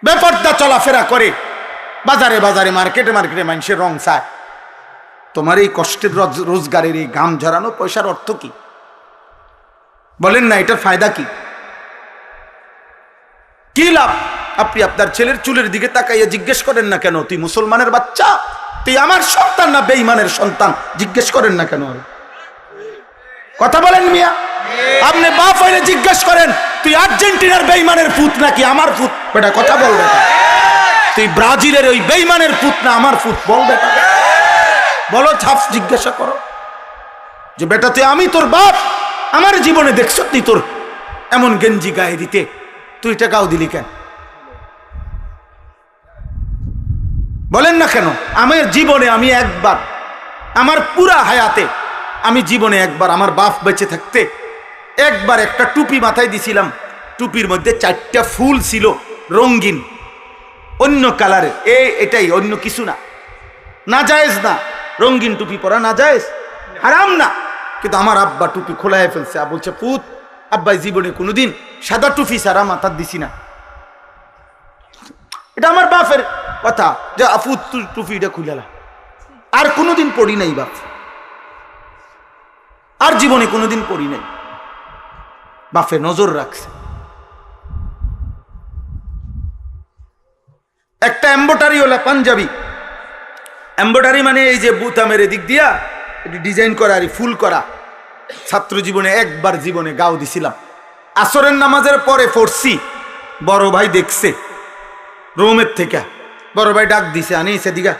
বেপর্দা চলাফেরা করে, বাজারে বাজারে, মার্কেটে মার্কেটে মানুষের রং চায়। তোমার এই কষ্টের রোজগারের এই ঘাম ঝরানো পয়সার অর্থ কি? বলেন না, এটার ফায়দা কি? কি লাভ? আপনি আপনার ছেলের চুলের দিকে তাকাইয়া জিজ্ঞেস করেন না কেন, তুই মুসলমানের বাচ্চা, তুই আমার সন্তান না বেঈমানের সন্তান? জিজ্ঞেস করেন না কেন? কথা বলেন মিয়া, আপনি বাপ হইলে জিজ্ঞেস করেন, তুই আর্জেন্টিনার বেঈমানের পুত নাকি আমার পুত? বেটা কথা বল বেটা, তুই ব্রাজিলের ওই বেঈমানের পুত না আমার পুত? বল বেটা, বলো, ছাপ জিজ্ঞাসা করো যে বেটা তুই, আমি তোর বাপ, আমার জীবনে দেখছ তুই তোর এমন গেঞ্জি গায়ে দিতে, তুই টাকাও দিলি কেন? বলেন না কেন? আমার জীবনে আমি একবার, আমার পুরা হায়াতে আমি জীবনে একবার, আমার বাপ বেঁচে থাকতে একবার একটা টুপি মাথায় দিছিলাম, টুপির মধ্যে 4টা ফুল ছিল রঙিন, অন্য কালারের, এটাই, অন্য কিছু না। না জায়েজ না, রঙিন টুপি পরা না জায়েজ, হারাম না, কিন্তু আমার আব্বা টুপি খোলায় ফেলছে। বলছে, পুত, আব্বাই জীবনে কোনোদিন সাদা টুপি সারা মাথার দিছি না। এটা আমার বাপের কথা যে আপু তুই টুপিটা খুলেলা, আর কোনোদিন পড়ি নাই বাপ, আর জীবনে কোনোদিন পড়ি নাই। বাপে নজর রাখছে। একটা এম্বোটারি ওলা পাঞ্জাবি, এম্বোটারি মানে এই যে বুতামের এদিক দিয়া ডিজাইন করা আর ফুল করা, ছাত্র জীবনে একবার জীবনে গাও দিছিলাম। আসরের নামাজের পরে পড়ছি, বড় ভাই দেখছে রোমের থেকে, বড় ভাই ডাক দিছে, আনি সেদিকা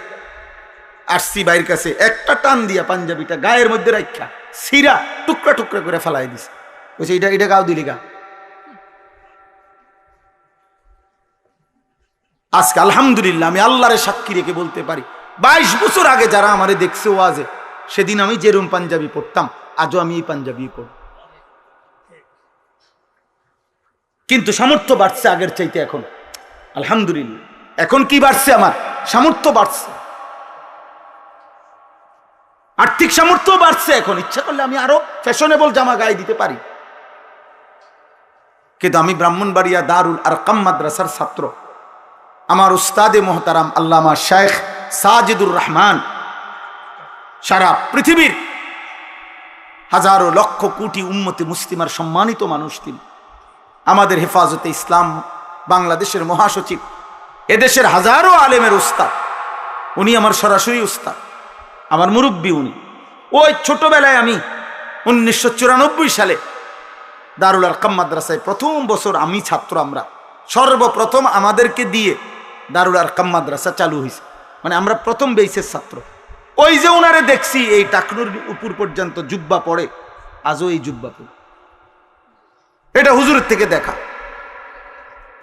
আসছি ভাইয়ের কাছে, একটা টান দিয়া পাঞ্জাবিটা গায়ের মধ্যে রাখা সিরা টুকরা টুকরা করে ফেলাই দিছে, বলছে এটা এটা গাও দিলি গা। আজকে আলহামদুলিল্লাহ আমি আল্লাহরে সাক্ষী রেখে বলতে পারি 22 বছর আগে যারা আমারে দেখছে ওয়াজে, সেদিন আমি যেরকম পাঞ্জাবি পড়তাম আজও আমি এই পাঞ্জাবি পড়ি। কিন্তু সামর্থ্য বাড়ছে আগের চাইতে এখন, আলহামদুলিল্লাহ। এখন কি বাড়ছে? আমার সামর্থ্য বাড়ছে, আর্থিক সামর্থ্য বাড়ছে। এখন ইচ্ছা করলে আমি আরো ফ্যাশনেবল জামা গায়ে দিতে পারি। কিন্তু আমি ব্রাহ্মণবাড়িয়া দারুল আরকাম মাদ্রাসার ছাত্র। আমার উস্তাদে মোহতারাম আল্লামা শাইখ সাজিদুর রহমান সারা পৃথিবীর হাজারো লক্ষ কোটি উম্মতে মুসলিমার সম্মানিত মানুষ তিনি। আমাদের হেফাজতে ইসলাম বাংলাদেশের মহাসচিব, এদেশের হাজারো আলেমের উস্তাদ। উনি আমার সরাসরি উস্তাদ, আমার মুরব্বী উনি। ওই ছোটবেলায় আমি 1994 সালে দারুল আরকাম মাদ্রাসায় প্রথম বছর আমি ছাত্র, আমরা সর্বপ্রথম আমাদেরকে দিয়ে দারুল আরকাম মাদ্রাসা চালু হয়েছে, মানে আমরা প্রথম বেসের ছাত্র। ওই যে ওনারে দেখছি এই টাকনুর উপর পর্যন্ত জুব্বা পড়ে, আজও এই জুব্বা পড়ে, এটা হুজুরের থেকে দেখা।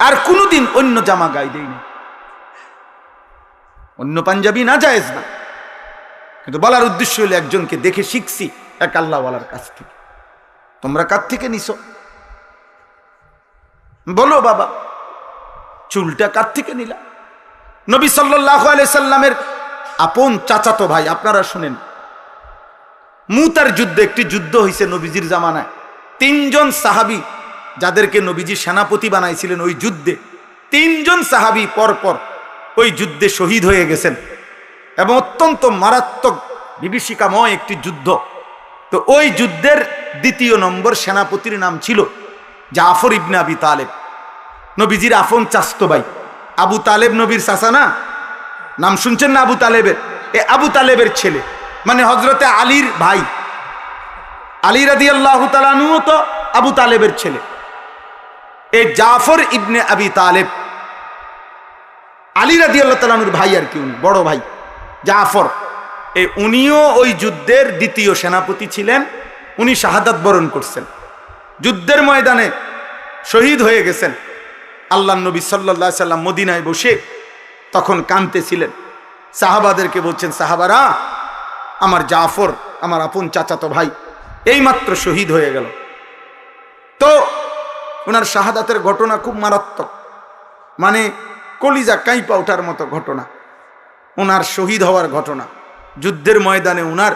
আর কোনোদিন অন্য জামা গায়ে দেয়নি, অন্য পাঞ্জাবি না জায়েজ না। কিন্তু বলার উদ্দেশ্য হলো একজনকে দেখে শিখছি এক আল্লাহওয়ালার কাছ থেকে। তোমরা কার থেকে নিছো? বলো বাবা, চুলটা কার থেকে নিলা? নবী সাল্লাল্লাহু আলাইহি সাল্লামের আপন চাচাতো ভাই, আপনারা শুনেন, মুতার যুদ্ধে, একটি যুদ্ধ হয়েছে নবীজির জামানায়। 3 জন সাহাবী যাদেরকে নবীজি সেনাপতি বানাইছিলেন ওই যুদ্ধে, 3 জন সাহাবী পরপর ওই যুদ্ধে শহীদ হয়ে গেছেন, এবং অত্যন্ত মারাত্মক বিভীষিকাময় একটি যুদ্ধ। তো ওই যুদ্ধের 2 নম্বর সেনাপতির নাম ছিল জাফর ইবনে আবি তালেব, নবীজির আপন চাচতো ভাই। আবু তালেব নবীর চাচা না, নাম শুনছেন না আবু তালেবের? এ আবু তালেবের ছেলে, মানে হযরতে আলীর ভাই। আলী রাদিয়াল্লাহু তাআলা আনহু তো আবু তালেবের ছেলে। এই জাফর ইবনে আবি তালেব আলী রাদিয়াল্লাহু তাআলা আনহুর ভাই, আর কি উনি বড় ভাই জাফর। উনিও ওই যুদ্ধের 2য় সেনাপতি ছিলেন। উনি শাহাদাত বরণ করছেন, যুদ্ধের ময়দানে শহীদ হয়ে গেছেন। আল্লাহর নবী সাল্লাল্লাহু আলাইহি সাল্লাম মদিনায় বসে তখন কাঁদতেছিলেন, সাহাবাদেরকে বলছেন, সাহাবারা, আমার জাফর, আমার আপন চাচাতো ভাই, এইমাত্র শহীদ হয়ে গেল। তো ওনার শাহাদাতের ঘটনা খুব মারাত্মক, মানে কলিজা কাঁইপা ওঠার মতো ঘটনা। ওনার শহীদ হওয়ার ঘটনা, যুদ্ধের ময়দানে ওনার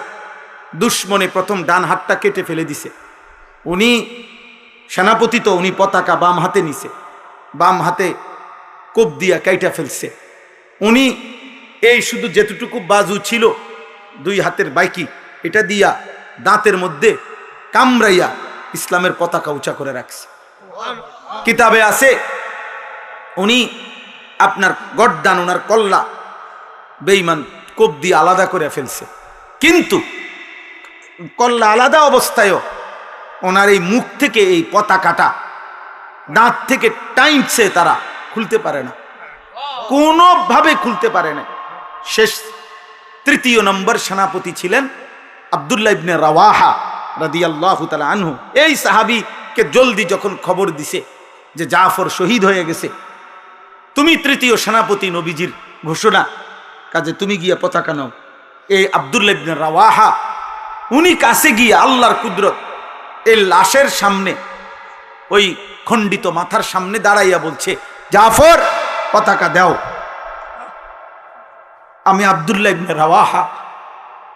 দুশ্মনে প্রথম ডান হাতটা কেটে ফেলে দিছে। উনি সেনাপতি, তো উনি পতাকা বাম হাতে নিছে, বাম হাতে কোপ দিয়া কাইটা ফেলছে। উনি এই শুধু যেতটুকু বাজু ছিল 2 হাতের বাইকি, এটা দিয়া দাঁতের মধ্যে কামড়াইয়া ইসলামের পতাকা উঁচা করে রাখছে। কিতাবে আছে উনি আপনার গর্দান, ওনার কল্লা বেঈমান কোপ দিয়ে আলাদা করে ফেলছে, কিন্তু কল্লা আলাদা অবস্থায়ও ওনার এই মুখ থেকে এই পতাকাটা দাঁত থেকে টাইমছে, তারা খুলতে পারে না, কোনোভাবে খুলতে পারে না। শেষ 3য় নম্বর সেনাপতি ছিলেন আব্দুল্লাহ ইবনে রাওয়াহা রাদিয়াল্লাহু তাআলা আনহু। এই সাহাবীকে জলদি যখন খবর দিছে যে জাফর শহীদ হয়ে গেছে, তুমি 3য় সেনাপতি, নবীজির ঘোষণা, কাজে তুমি গিয়া পতাকা নাও। এই আব্দুল্লাহ ইবনে রাওয়াহা উনি কাছে গিয়ে আল্লাহর কুদরত, এই লাশের সামনে, ওই খণ্ডিত মাথার সামনে দাঁড়াইয়া বলছে, জাফর পতাকা দাও। আমি আব্দুল্লাহ ইবনে রাওয়াহা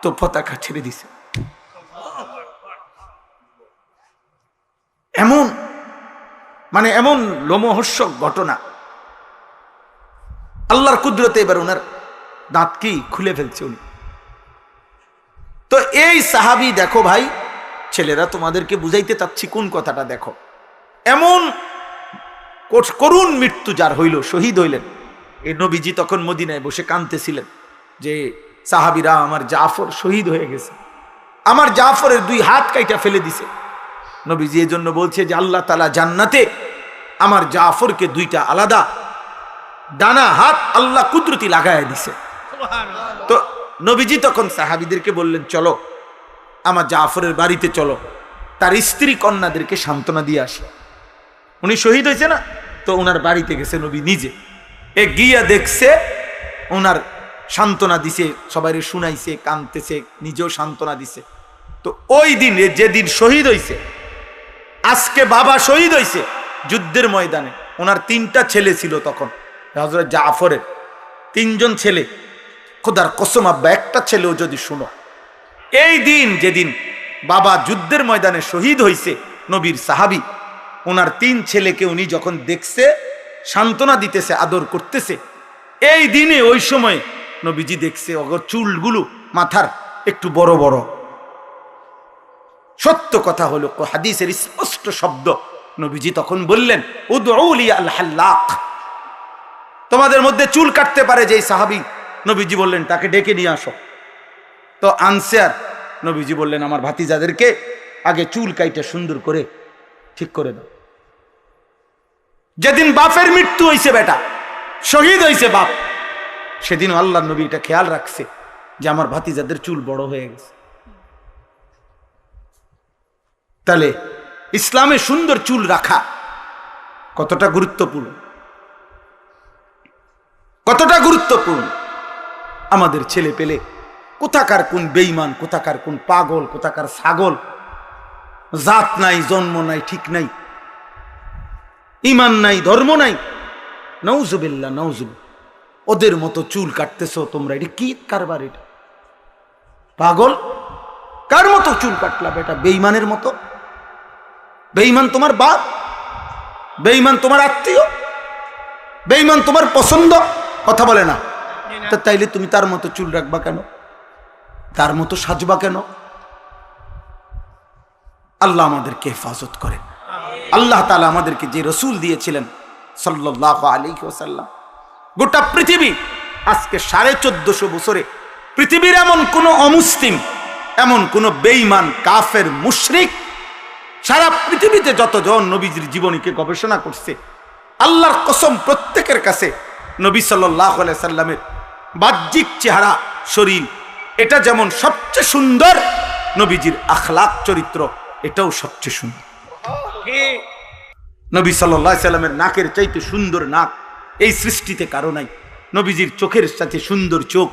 তো পতাকা ছেড়ে দিছে। এমন মানে এমন লোমহর্ষক ঘটনা, আল্লাহর কুদরতে এবার ওনার দাঁত কি খুলে ফেলছে উনি। তো এই সাহাবী, দেখো ভাই ছেলেরা, তোমাদেরকে বুঝাইতে চাচ্ছি কোন কথাটা, দেখো এমন করুণ মৃত্যু যার হইল, শহীদ হইলেন, এই নবীজি তখন মদিনায় বসে কাঁদতেছিলেন যে সাহাবীরা, আমার জাফর শহীদ হয়ে গেছে, আমার জাফরের 2 হাত কাইটা ফেলে দিছে। নবীজি এই জন্য বলছে যে আল্লাহ তাআলা জান্নাতে আমার জাফরকে 2টা আলাদা ডানা হাত আল্লাহ কুদরতি লাগায় দিছে। তো নবীজি তখন সাহাবীদেরকে বললেন, চলো আমার জাফরের বাড়িতে চলো, তার স্ত্রী কন্যাদেরকে সান্ত্বনা দিয়ে আসি। উনি শহীদ হয়েছে না, তো ওনার বাড়িতে গেছে নবী নিজে। গিয়া দেখছে ওনার সান্ত্বনা দিছে, সবাই শুনাইছে, কাঁদতেছে, নিজেও সান্ত্বনা দিছে। তো ওই দিন যেদিন শহীদ হয়েছে, আজকে বাবা শহীদ হয়েছে যুদ্ধের ময়দানে। ওনার 3টা ছেলে ছিল তখন, হযরত জাফরের 3জন ছেলে। খোদার কসম আব্বা, একটা ছেলেও যদি শুনো, এই দিন যেদিন বাবা যুদ্ধের ময়দানে শহীদ হয়েছে, নবীর সাহাবী, ওনার 3 ছেলেকে উনি যখন দেখছে, সান্ত্বনা দিতেছে, আদর করতেছে, এই দিনে ওই সময় নবীজি দেখছে ওগর চুলগুলো মাথার একটু বড় বড়। সত্য কথা হলো, হাদিসের স্পষ্ট শব্দ, নবীজি তখন বললেন, উদউ লি আল হাল্লাক। তোমাদের মধ্যে চুল কাটতে পারে যেই সাহাবী, নবীজি বললেন তাকে ডেকে নিয়ে আসো। তো আনছে, আর নবীজি বললেন আমার ভাতিজাদেরকে আগে চুল কাইটা সুন্দর করে ঠিক করে দাও। যেদিন বাপের মৃত্যু হয়েছে, বেটা শহীদ হয়েছে বাপ, সেদিন আল্লাহর নবী এটা খেয়াল রাখছে যে আমার ভাতিজাদের চুল বড় হয়ে গেছে। তাহলে ইসলামে সুন্দর চুল রাখা কতটা গুরুত্বপূর্ণ, কতটা গুরুত্বপূর্ণ। আমাদের ছেলে পেলে কোথাকার কোন বেঈমান, কোথাকার কোন পাগল, কোথাকার ছাগল, জাত নাই, জন্ম নাই, ঠিক নাই, ঈমান নাই, ধর্ম নাই, নাউজুবিল্লাহ নাউজুবিল্লাহ, ওদের মতো চুল কাটতেছো তোমরা। এটা কি কারবার? এটা পাগল। কার মতো চুল কাটলা বেটা? বেঈমানের মতো। বেঈমান তোমার বাপ, বেঈমান তোমার আত্মীয়, বেঈমান তোমার পছন্দ, কথা বলে না। তো তাইলে তুমি তার মতো চুল রাখবা কেন? তার মতো সাজবা কেন? আল্লাহ আমাদেরকে হেফাজত করেন। আল্লাহ তাআলা আমাদেরকে যে রসুল দিয়েছিলেন সাল্লাল্লাহু আলাইহি ওয়াসাল্লাম, গোটা পৃথিবী আজকে 1450 বছরে পৃথিবীর এমন কোন অমুসলিম, এমন কোন বেঈমান, কাফের, মুশরিক, সারা পৃথিবীতে যতজন নবীজির জীবনীকে গবেষণা করছে, আল্লাহর কসম প্রত্যেকের কাছে নবী সাল্লাল্লাহু আলাইহি সাল্লামের বাহ্যিক চেহারা, শরীর, এটা যেমন সবচেয়ে সুন্দর, নবীজির আখলাক, চরিত্র, এটাও সবচেয়ে সুন্দর। নবী সাল্লাল্লাহু আলাইহি সাল্লামের নাকের চাইতে সুন্দর নাক এই সৃষ্টিতে কারো নাই। নবীজির চোখের সাথে সুন্দর চোখ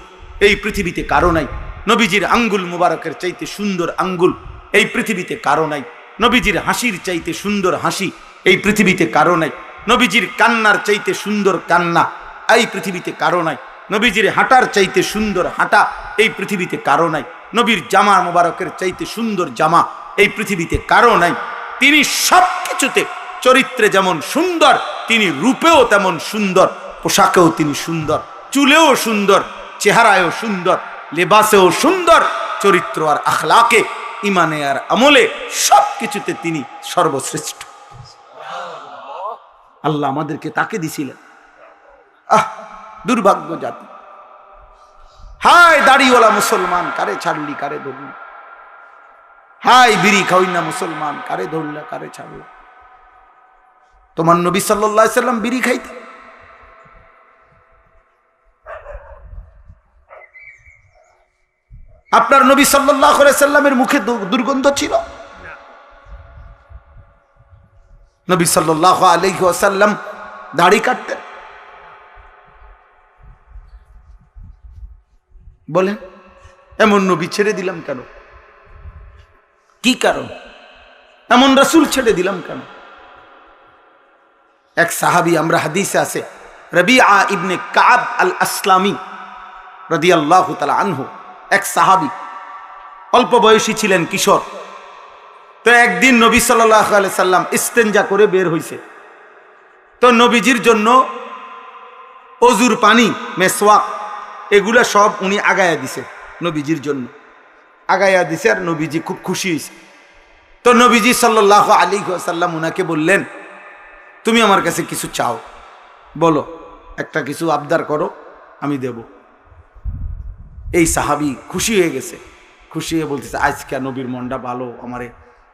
এই পৃথিবীতে কারো নাই। নবীজির আঙ্গুল মুবারকের চাইতে সুন্দর আঙ্গুল এই পৃথিবীতে কারো নাই। নবীজির হাসির চাইতে সুন্দর হাসি এই পৃথিবীতে কারো নাই। নবীজির কান্নার চাইতে সুন্দর কান্না এই পৃথিবীতে কারো নাই। নবীজির হাঁটার চাইতে সুন্দর হাঁটা এই পৃথিবীতে কারো নাই। নবীর জামা মুবারকের চাইতে সুন্দর জামা এই পৃথিবীতে কারো নাই। তিনি সব কিছুতে, চরিত্রে যেমন সুন্দর, তিনি রূপেও তেমন সুন্দর, পোশাকেও তিনি সুন্দর, চুলেও সুন্দর, চেহারায়ও সুন্দর, লেবাসেও সুন্দর, চরিত্র আর আখলাকে, ইমানে আর আমলে সব কিছুতে তিনি সর্বশ্রেষ্ঠ। আল্লাহ আমাদেরকে তাকে দিছিলেন। দুর্ভাগ্য জাতি। হায় দাড়িওয়ালা মুসলমান, কারে ছাড়লি কারে ধরলি। হায় বিড়ি খাওয়াই না মুসলমান, কারে ধরলা কারে ছাড়লা। তোমার নবী সাল্লাল্লাহু আলাইহি সাল্লাম বিড়ি খাইতেন। আপনার নবী সাল্লাল্লাহু আলাইহি সাল্লামের মুখে দুর্গন্ধ ছিল? নবী সাল্লাল্লাহু আলাইহি ওয়াসাল্লাম দাড়ি কাটতেন? বলেন, এমন নবী ছেড়ে দিলাম কেন? কি কারণ? এমন রাসূল ছেড়ে দিলাম কেন? এক সাহাবী, আমরা হাদিসে আছে, রবিআ ইবনে কাব আল আসলামি রাদিয়াল্লাহু তাআলা আনহু, এক সাহাবী, অল্প বয়সী ছিলেন, কিশোর। তো একদিন নবী সাল্লাল্লাহু আলাইহি সাল্লাম ইস্তেনজা করে বের হইছে। তো নবীজির জন্য অজুর পানি, মেসওয়াক, এগুলা সব উনি আগায়া দিছে, নবীজির জন্য আগায়া দিছে। আর নবীজি খুব খুশি হয়েছে। তো নবীজি সাল্লাল্লাহু আলাইহি ওয়াসাল্লাম উনাকে বললেন, তুমি আমার কাছে কিছু চাও, বলো। একটা কিছু আবদার করো, আমি দেব। এই সাহাবী খুশি হয়ে গেছে, খুশি হয়ে বলতেছে আজকে নবীর মনটা ভালো, আমারে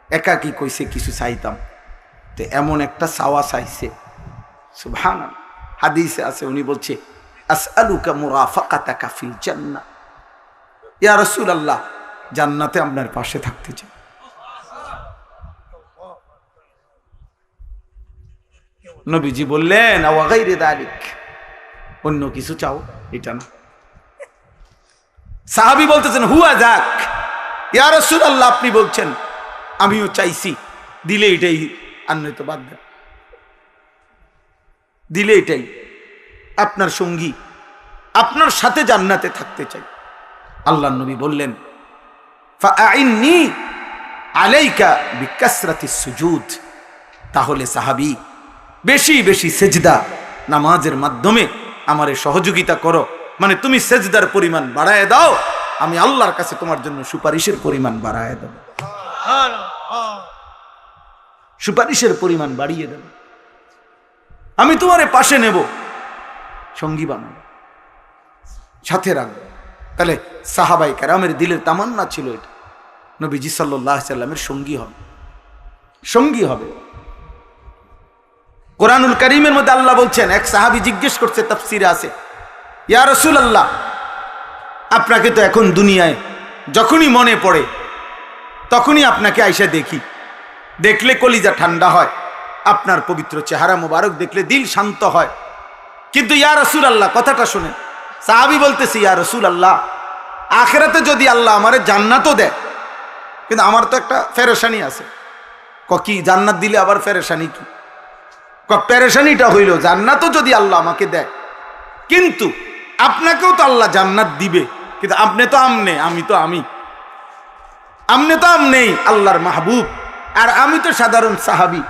একাকি কইছে কিছু চাইতাম, তো এমন একটা চাওয়া চাইছে। সুবহানাল্লাহ, হাদিসে আছে, উনি বলছে আসআলুকা মুরাফাকাতাকা ফিল জান্নাহ, ইয়া রাসূলুল্লাহ, জান্নাতে আপনার পাশে থাকতে চাই। নবীজি বললেন ওয়া গায়রি যালিক, অন্য কিছু চাও, এটা না। সাহাবী বলতেছেন হুয়া যাক, ইয়া রাসূলুল্লাহ, আপনি বলছেন, আমিও চাইছি, দিলে এটাই, আর নয়তো বাদ দেন, দিলে এটাই, আপনার সঙ্গী, আপনার সাথে জান্নাতে থাকতে চাই। আল্লাহর নবী বললেন ফাআইন্নী আলাইকা বিকাসরাতিস সুজুদ, তাহলে সাহাবী বেশি বেশি সেজদা নামাজের মাধ্যমে আমারে সহযোগিতা করো, মানে তুমি সেজদার পরিমাণ বাড়ায় দাও, আমি আল্লাহর কাছে তোমার জন্য সুপারিশের পরিমাণ বাড়ায় দেব, সুপারিশের পরিমাণ বাড়িয়ে দেব, আমি তোমারে পাশে নেব, সঙ্গী বানাবো, সাথে রাখবো। তাহলে সাহাবায়ে কেরামের দিলের তামান্না ছিল এটা, নবীজি সাল্লাল্লাহু আলাইহি সাল্লামের সঙ্গী হবে, সঙ্গী হবে। কোরআনুল কারীমের মধ্যে আল্লাহ বলছেন, এক সাহাবী জিজ্ঞেস করছে, তাফসীরে আছে, ইয়া রাসূলুল্লাহ, আপনাকে তো এখন দুনিয়ায় যখনই মনে পড়ে তখনই আপনাকে আইসা দেখি, দেখলে কলিজা ঠান্ডা হয়, আপনার পবিত্র চেহারা মোবারক দেখলে দিল শান্ত হয়, কিন্তু ইয়া রাসূলুল্লাহ, কথাটা শুনেন, সাহাবী বলতেছে ইয়া রাসূলুল্লাহ, আখিরাতে যদি আল্লাহ আমারে জান্নাতও দেয়, কিন্তু আমার তো একটা পেরেশানি আছে। কি জান্নাত দিলে আবার পেরেশানি কি? পেরেশানিটা হইল জান্নাতও যদি আল্লাহ আমাকে দেয়, কিন্তু আপনাকেও তো আল্লাহ জান্নাত দিবে, কিন্তু আপনি তো আমনে, আমি তো আমি, আমনে তো আমনেই আল্লাহর মাহবুব, আর আমি তো সাধারণ সাহাবী,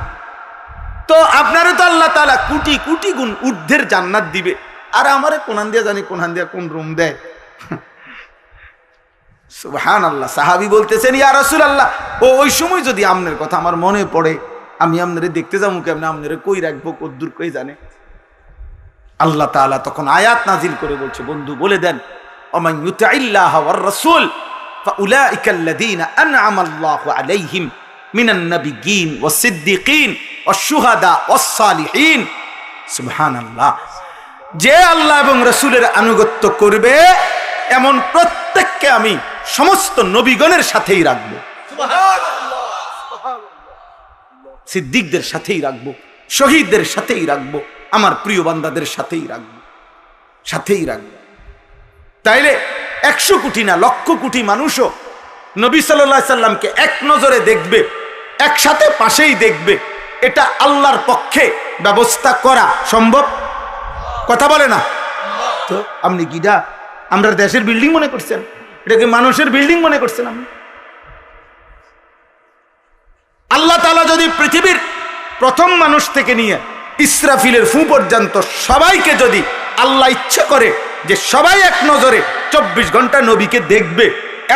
তো আপনারে তো আল্লাহ তাআলা কোটি কোটি গুণ ঊর্ধ্বের জান্নাত দিবে, আর আমারে কোনহান দিয়া জানি কোনহান দিয়া কোন রুম দেয়। সুবহানাল্লাহ, সাহাবী বলতেছেন ইয়া রাসূলুল্লাহ, ওই সময় যদি আমনের কথা আমার মনে পড়ে, আমি আপনারে দেখতে যাবো কেমনে, আপনারে কই রাখবো, কদ্দুর কই জানে। আল্লাহ তাআলা তখন আয়াত নাজিল করে বলছে, বন্ধু বলে দেন, ওমান ইউতিইল্লাহ ওয়ার রাসূল ফাউলাইকাল্লাযীনা আন'আমাল্লাহু আলাইহিম মিনান নাবিয়্যিন ওয়াস সিদ্দীকিন ওয়াশ শুহাদা ওয়াস সালিহিন। সুবহানাল্লাহ, যে আল্লাহ এবং রাসূলের আনুগত্য করবে এমন প্রত্যেককে আমি সমস্ত নবীগণের সাথেই রাখবো, সিদ্দিকদের সাথেই রাখবো, শহীদদের সাথেই রাখবো, আমার প্রিয় বান্দাদের সাথেই রাখবো, সাথেই রাখবো। তাইলে 100 কোটি না লক্ষ কোটি মানুষও নবী সাল্লাল্লাহু আলাইহি সাল্লামকে এক নজরে দেখবে, একসাথে পাশেই দেখবে, এটা আল্লাহর পক্ষে ব্যবস্থা করা সম্ভব? কথা বলে না তো? আপনি কিডা আমরা দেশের বিল্ডিং মনে করছেন? এটাকে মানুষের বিল্ডিং মনে করছেন? আপনি আল্লাহ তাআলা যদি পৃথিবীর প্রথম মানুষ থেকে নিয়ে ইসরাফিলের ফু পর্যন্ত সবাইকে যদি আল্লাহ ইচ্ছা করে যে সবাই এক নজরে 24 ঘন্টা নবীকে দেখবে,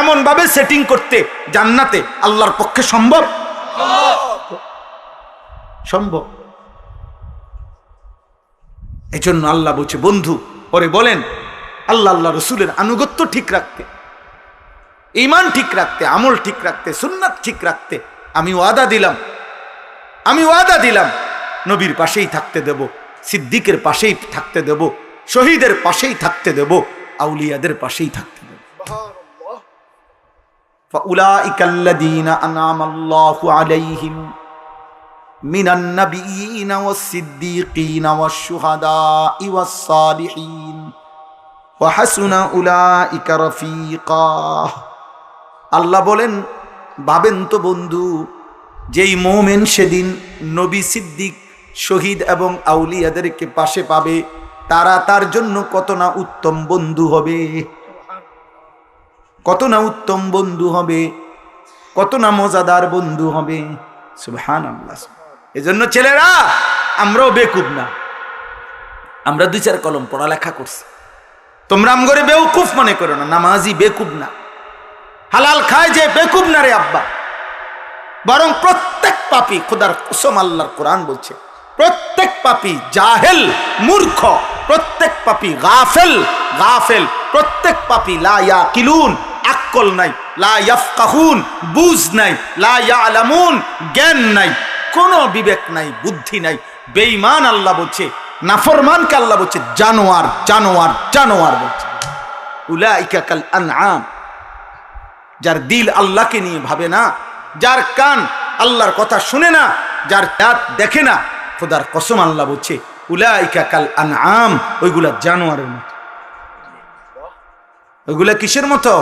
এমন ভাবে সেটিং করতে জান্নাতে আল্লাহর পক্ষে সম্ভব? সম্ভব। এজন্য আল্লাহ বলছে, বন্ধু ওরে বলেন আল্লাহ আল্লাহ রসুলের আনুগত্য ঠিক রাখতে, ঈমান ঠিক রাখতে, আমল ঠিক রাখতে, সুন্নাত ঠিক রাখতে আমি ওয়াদা দিলাম, আমি ওয়াদা দিলাম নবীর পাশেই থাকতে দেব, সিদ্দিকের পাশেই থাকতে দেব, শহীদের পাশেই থাকতে দেব, আউলিয়াদের পাশেই থাকতে দেব। ফাউলাইকাল্লাযীনা আন'আমাল্লাহু আলাইহিম মিনান নাবিয়্যিনা ওয়াস সিদ্দীকিনা ওয়াশ শুহাদাই ওয়াস সালিহিন ওয়া হাসুনা উলাইকা রাফীকা। আল্লাহ বলেন, ভাবেন তো বন্ধু, যেই মুমিন সেদিন নবী, সিদ্দিক, শহীদ এবং আউলিয়াদেরকে পাশে পাবে, তারা তার জন্য কত না উত্তম বন্ধু হবে, কত না উত্তম বন্ধু হবে, কত না মজাদার বন্ধু হবে। সুবহানাল্লাহ। এজন্য ছেলেরা, আমরাও বেকুব না, আমরা 2-4 কলম পড়ালেখা করছি, তোমরা আমগরে বেউকুফ মনে করো না, নামাজি বেকুব না, হালাল খায় যে বেকুব না রে আব্বা, বরং প্রত্যেক পাপী, খোদার কসম আল্লাহর কোরআন বলছে, প্রত্যেক পাপী জাহেল, মূর্খ, প্রত্যেক পাপী গাফেল, গাফেল প্রত্যেক পাপী, লা ইয়াকিলুন আকল নাই, লা ইয়াফকাহুন বুঝ নাই, লা ইয়ালামুন জ্ঞান নাই, কোনো বিবেক নাই, বুদ্ধি নাই। বেঈমান আল্লাহ বলছে, নাফরমানকে আল্লাহ বলছে জানোয়ার, জানোয়ার, জানোয়ার বলছে। উলাইকা কাল আনআম, যার দিল আল্লাহকে নিয়ে ভাবে না, যার কান আল্লাহর কথা শুনে না, যার হাত দেখে না, খোদার কসম আল্লাহ বলছে উলাইকা কাল আনআম, ওইগুলা জানোয়ারের মতো। ওইগুলা কিসের মতো?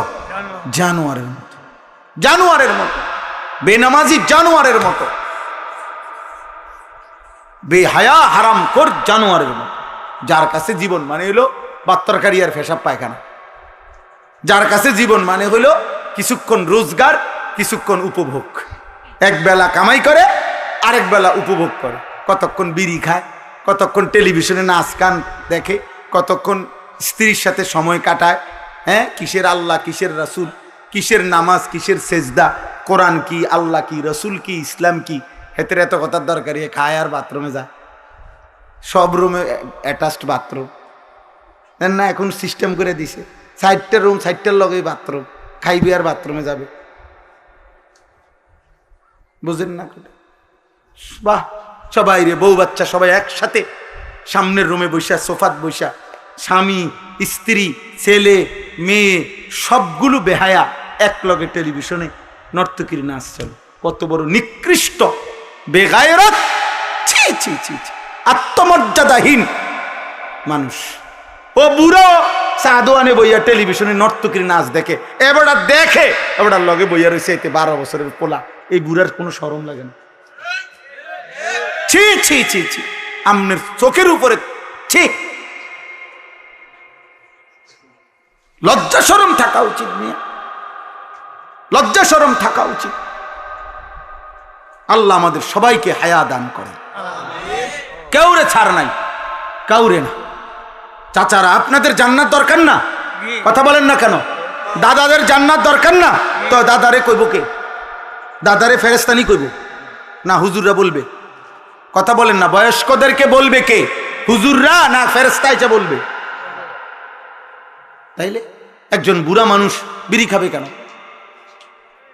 জানোয়ারের মতো, জানোয়ারের মতো, বেনামাজি জানোয়ারের মতো, বেহায়া হারামখোর জানোয়ারের মতো। যার কাছে জীবন মানে হলো বাত্তরকারী আর পেশাব পায়খানা, যার কাছে জীবন মানে হলো কিছুক্ষণ রোজগার, কিছুক্ষণ উপভোগ, এক বেলা কামাই করে আরেক বেলা উপভোগ করে, কতক্ষণ বিড়ি খায়, কতক্ষণ টেলিভিশনে নাচ গান দেখে, কতক্ষণ স্ত্রীর সাথে সময় কাটায়। হ্যাঁ, কিসের আল্লাহ, কিসের রাসূল, কিসের নামাজ, কিসের সেজদা, কোরআন কি, আল্লাহ কি, রসুল কি, ইসলাম কি, হেতের এত কথার দরকার? খায় আর বাথরুমে যায়, সব রুমে অ্যাটাচড বাথরুম না, এখন সিস্টেম করে দিছে 60টা রুম, 60টার লগেই বাথরুম, খাইবে আর বাথরুমে যাবে। বুঝেন না? বাহ, সবাই রে, বউ বাচ্চা সবাই একসাথে সামনের রুমে বৈশা, সোফাত বৈশা, স্বামী স্ত্রী ছেলে মেয়ে সবগুলো বেহায়া এক লগে টেলিভিশনে নর্তকীর নাচ চলে। কত বড় নিকৃষ্ট বেগায়রত, ছি ছি ছি ছি, আত্মমর্যাদাহীন মানুষ। ও বুড়ো সাদোয়ানে বইয়া টেলিভিশনে নর্তকীর নাচ দেখে, এবারটা দেখে, এবারটার লগে বইয়া রয়েছে এতে 12 বছরের পোলা। এই বুড়ার কোনো শরম লাগে না? ছি ছি ছি ছি, আমনের চোখের উপরে ছি। লজ্জা শরম থাকা উচিত, নিয়ে লজ্জা শরম থাকা উচিত। আল্লাহ আমাদের সবাইকে হায়া দান করেন, কেউরে ছাড় নাই, কাউরে না। চাচারা, আপনাদের জান্নাত দরকার না? কথা বলেন না কেন? দাদাদের জান্নাত দরকার না? তো দাদারে কইব কে? দাদারে ফেরেশতানি কইব না হুজুররা বলবে? কথা বলেন না। বয়স্কদেরকে বলবে কে? হুজুররা না ফেরেশতা এসে বলবে? তাইলে একজন বুড়া মানুষ বিড়ি খাবে কেন?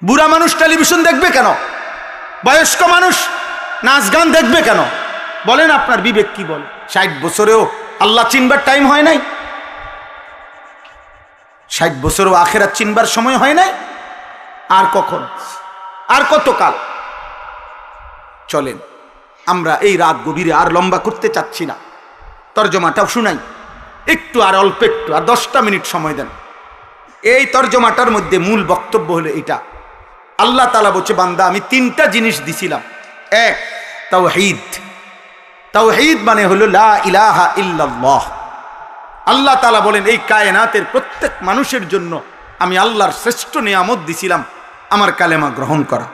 বুড়া মানুষ টেলিভিশন দেখবে কেন? বয়স্ক মানুষ নাচ গান দেখবে কেন? বলেন, আপনার বিবেক কি বলে? 60 বছরেও আল্লাহ চিনবার টাইম হয় নাই? 60 বছরেও আখিরাত চিনবার সময় হয় নাই? আর কখন, আর কতকাল? চলেন, আমরা এই রাত গভীরে আর লম্বা করতে চাচ্ছি না, তর্জমাটাও শুনাই একটু, আর অল্প একটু, আর 10টা মিনিট সময় দেন। এই তর্জমাটার মধ্যে মূল বক্তব্য হলো এটা, আল্লাহ তাআলা বলছে, বান্দা আমি 3টা জিনিস দিছিলাম। এক, তাওহীদ। তাওহীদ মানে হলো লা ইলাহা ইল্লাল্লাহ। আল্লাহ তাআলা বলেন, এই কায়নাতের প্রত্যেক মানুষের জন্য আমি আল্লাহর শ্রেষ্ঠ নিয়ামত দিছিলাম আমার কালেমা গ্রহণ করা।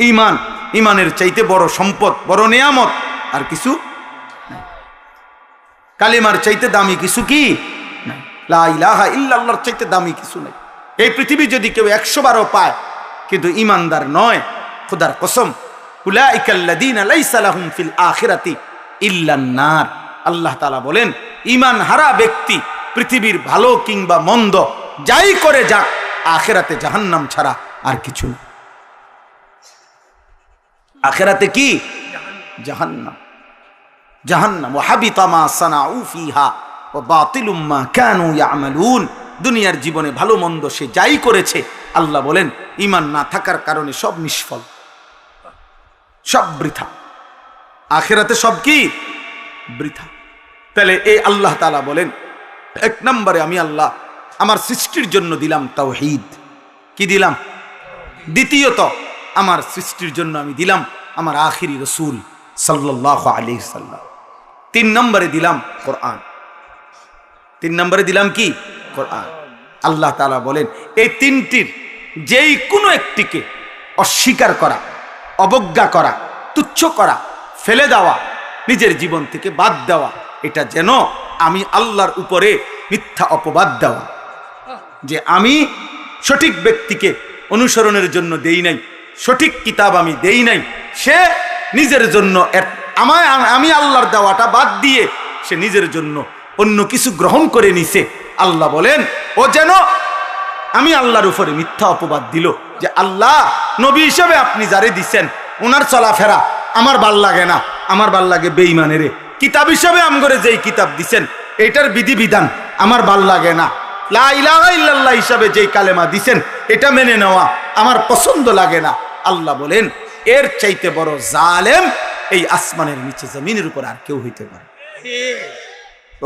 ঈমান, ঈমানের চাইতে বড় সম্পদ, বড় নিয়ামত আর কিছু নাই। কালেমার চাইতে দামি কিছু কি নাই? লা ইলাহা ইল্লাল্লাহর চাইতে দামি কিছু নাই। এই পৃথিবী যদি কেউ 100 বারও পায় কিন্তু ইমানদার নয়, খোদার কসম, উলাইকাল্লাযীনা লাইসা লাহুম ফিল আখিরাতি ইল্লান নার। আল্লাহ তাআলা বলেন, ঈমান হারা ব্যক্তি পৃথিবীর ভালো কিংবা মন্দ যাই করে যাক, আখিরাতে জাহান্নাম ছাড়া আর কিছু না। আখিরাতে কি? জাহান্নাম। জাহান্নাম। ওয়া হাবিতা মা সানাউ ফিহা ওয়া বাতিলুম মা কানু ইয়ামালুন। দুনিয়ার জীবনে ভালো মন্দ সে যাই করেছে, আল্লাহ বলেন ঈমান না থাকার কারণে সব নিষ্ফল, সব বৃথা। আখিরাতে সব কি? বৃথা। তাহলে এই আল্লাহ তাআলা বলেন, 1 নম্বরে আমি আল্লাহ আমার সৃষ্টির জন্য দিলাম তাওহীদ। কি দিলাম? দ্বিতীয়ত আমার সৃষ্টির জন্য আমি দিলাম আমার আখিরি রাসূল সাল্লাল্লাহু আলাইহি সাল্লাম। 3 নম্বরে দিলাম কোরআন। 3 নম্বরে দিলাম কি? কোরআন। আল্লাহ তাআলা বলেন, এই 3টির যেই কোনো একটিকে অস্বীকার করা, অবজ্ঞা করা, তুচ্ছ করা, ফেলে দেওয়া, নিজের জীবন থেকে বাদ দেওয়া, এটা যেন আমি আল্লাহর উপরে মিথ্যা অপবাদ দেওয়া, যে আমি সঠিক ব্যক্তিকে অনুসরণের জন্য দেই নাই, সঠিক কিতাব আমি দেই নাই, সে নিজের জন্য আমি আল্লাহর দেওয়াটা বাদ দিয়ে সে নিজের জন্য অন্য কিছু গ্রহণ করে নিছে। আল্লাহ বলেন ও যেন আমি আল্লাহর উপরে মিথ্যা অপবাদ দিল যে আল্লাহ নবী হিসেবে আপনি যারে দিছেন ওনার চলাফেরা আমার ভাল লাগে না, আমার ভাল লাগে বেঈমানেরে। কিতাব হিসেবে আমগরে যেই কিতাব দিছেন এটার বিধিবিধান আমার ভাল লাগে না। লা ইলাহা ইল্লাল্লাহ হিসাবে যেই কালেমা দিছেন এটা মেনে নেওয়া আমার পছন্দ লাগে না। আল্লাহ বলেন এর চাইতে বড় জালেম এই আসমানের নিচে জমিনের উপর আর কেউ হইতে পারে।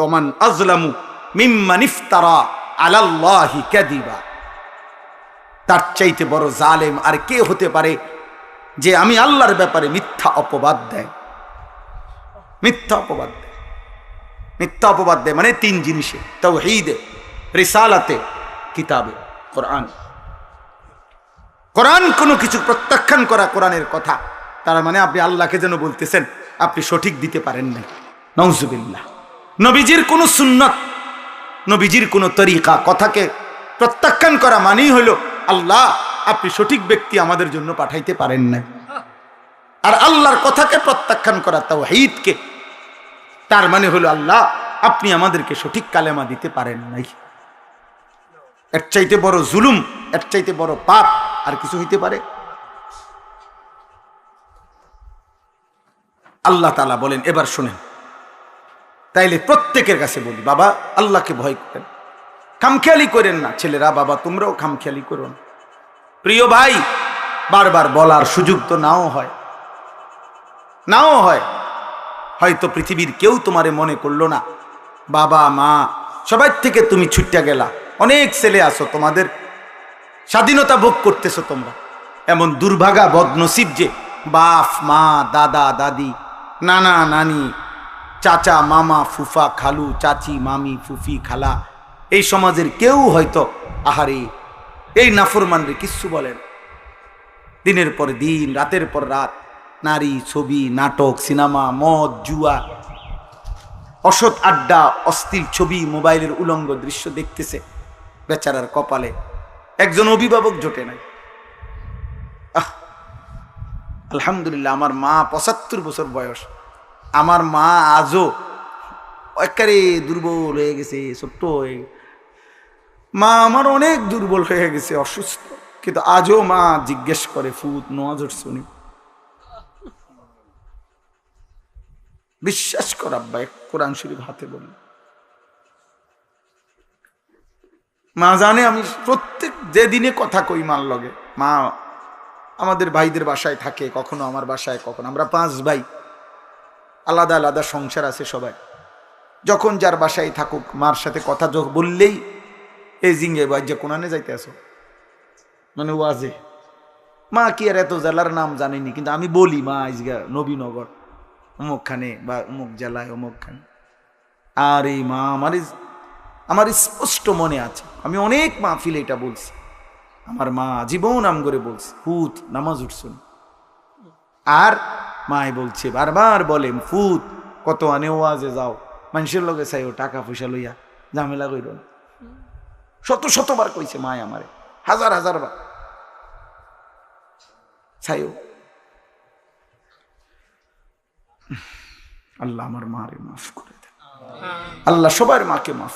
ওমান আযলামু মিম্মান ইফতারা আলাল্লাহি কাযিবা, তার চাইতে বড় জালেম আর কে হতে পারে যে আমি আল্লাহর ব্যাপারে মিথ্যা অপবাদ দেয়। মিথ্যা অপবাদ দেয়, মিথ্যা অপবাদ দেয় মানে তিন জিনিসে, তাওহীদে, রিসালাতে, কিতাবে। কোরআন, কোরআন কোনো কিছু প্রত্যাখ্যান করা কোরআনের কথা, তার মানে আপনি আল্লাহকে যেন বলতেছেন আপনি সঠিক দিতে পারেন না। নাউজুবিল্লাহ। নবীজির কোনো সুন্নত, নবীজির কোনো তরিকা, কথাকে প্রত্যাখ্যান করা মানেই হলো আল্লাহ আপনি সঠিক ব্যক্তি আমাদের জন্য পাঠাইতে পারেন না। আর আল্লাহর কথাকে প্রত্যাখ্যান করা তাওহীদকে, তার মানে হলো আল্লাহ আপনি আমাদেরকে সঠিক কালেমা দিতে পারেন নাই। এর চাইতে বড় জুলুম, এর চাইতে বড় পাপ আর কিছু হইতে পারে? আল্লাহ তাআলা বলেন, এবার শুনেন, তাইলে প্রত্যেকের কাছে বলি বাবা আল্লাহকে ভয় করেন, খামখেয়ালি করেন না। ছেলেরা বাবা তোমরাও খামখেয়ালি করো না। প্রিয় ভাই, বারবার বলার সুযোগ তো নাও হয়, নাও হয়। হয়তো পৃথিবীর কেউ তোমারে মনে করলো না, বাবা মা সবাই থেকে তুমি ছুট্টা গেলা। অনেক ছেলে আছো, তোমাদের স্বাধীনতা ভোগ করতেছো তোমরা। এমন দুর্ভাগা বদনসিব যে বাপ মা দাদা দাদি নানা নানি চাচা মামা ফুফা খালু চাচি মামি ফুফি খালা এই সমাজের কেউ হয়তো আহারে এই নাফরমানরে কিচ্ছু বলেন। দিনের পর দিন রাতের পর রাত নারী, ছবি, নাটক, সিনেমা, মদ, জুয়া, অসৎ আড্ডা, অশ্লীল ছবি, মোবাইলের উলঙ্গ দৃশ্য দেখতেছে। বেচারার কপালে একজন অভিভাবক জোটে নাই। আলহামদুলিল্লাহ, আমার মা ৭৫ বছর বয়স, আমার মা আজও একেবারে দুর্বল হয়ে গেছে, ছোট্ট হয়ে মা আমার অনেক দুর্বল হয়ে গেছে, অসুস্থ, কিন্তু আজও মা জিজ্ঞেস করে ফুত নজর শুনি। বিশ্বাস কর আব্বা, এক কোরআন শরীফ হাতে বলি, মা জানে আমি প্রত্যেক যে দিনে কথা কই মার লগে। মা আমাদের ভাইদের বাসায় থাকে, কখনো আমার বাসায়, কখনো আমরা 5 ভাই, আলাদা আলাদা সংসার আছে সবাই। যখন যার বাসায় থাকুক মার সাথে কথা বললেই এই জিঙ্গে বাজ্যা কোনানে যাইতে আসো, মানে ওয়াজে। মা কি আর এত জেলার নাম জানেনি, কিন্তু আমি বলি মা আজগা নবীনগর অমুকখানে বা অমুক জেলায় অমুকখানে। আর এই মা আমার স্পষ্ট মনে আছে, আমি অনেক মাহফিলে এটা বলছি। আমার মা জীবন নাম করে বলছে ফুত নামাজ উঠছুন। আর মায় বলছে বারবার বলে ফুত কত আনে ওয়াজে যাও, মানুষের লগে চাইও টাকা পয়সা লইয়া ঝামেলা কইর না। শতবার কইছে মায় আমারে, হাজার বার চাইও। আল্লাহ আমার মারে মাফ করে দেন, আল্লাহ সবার মাকে মাফ।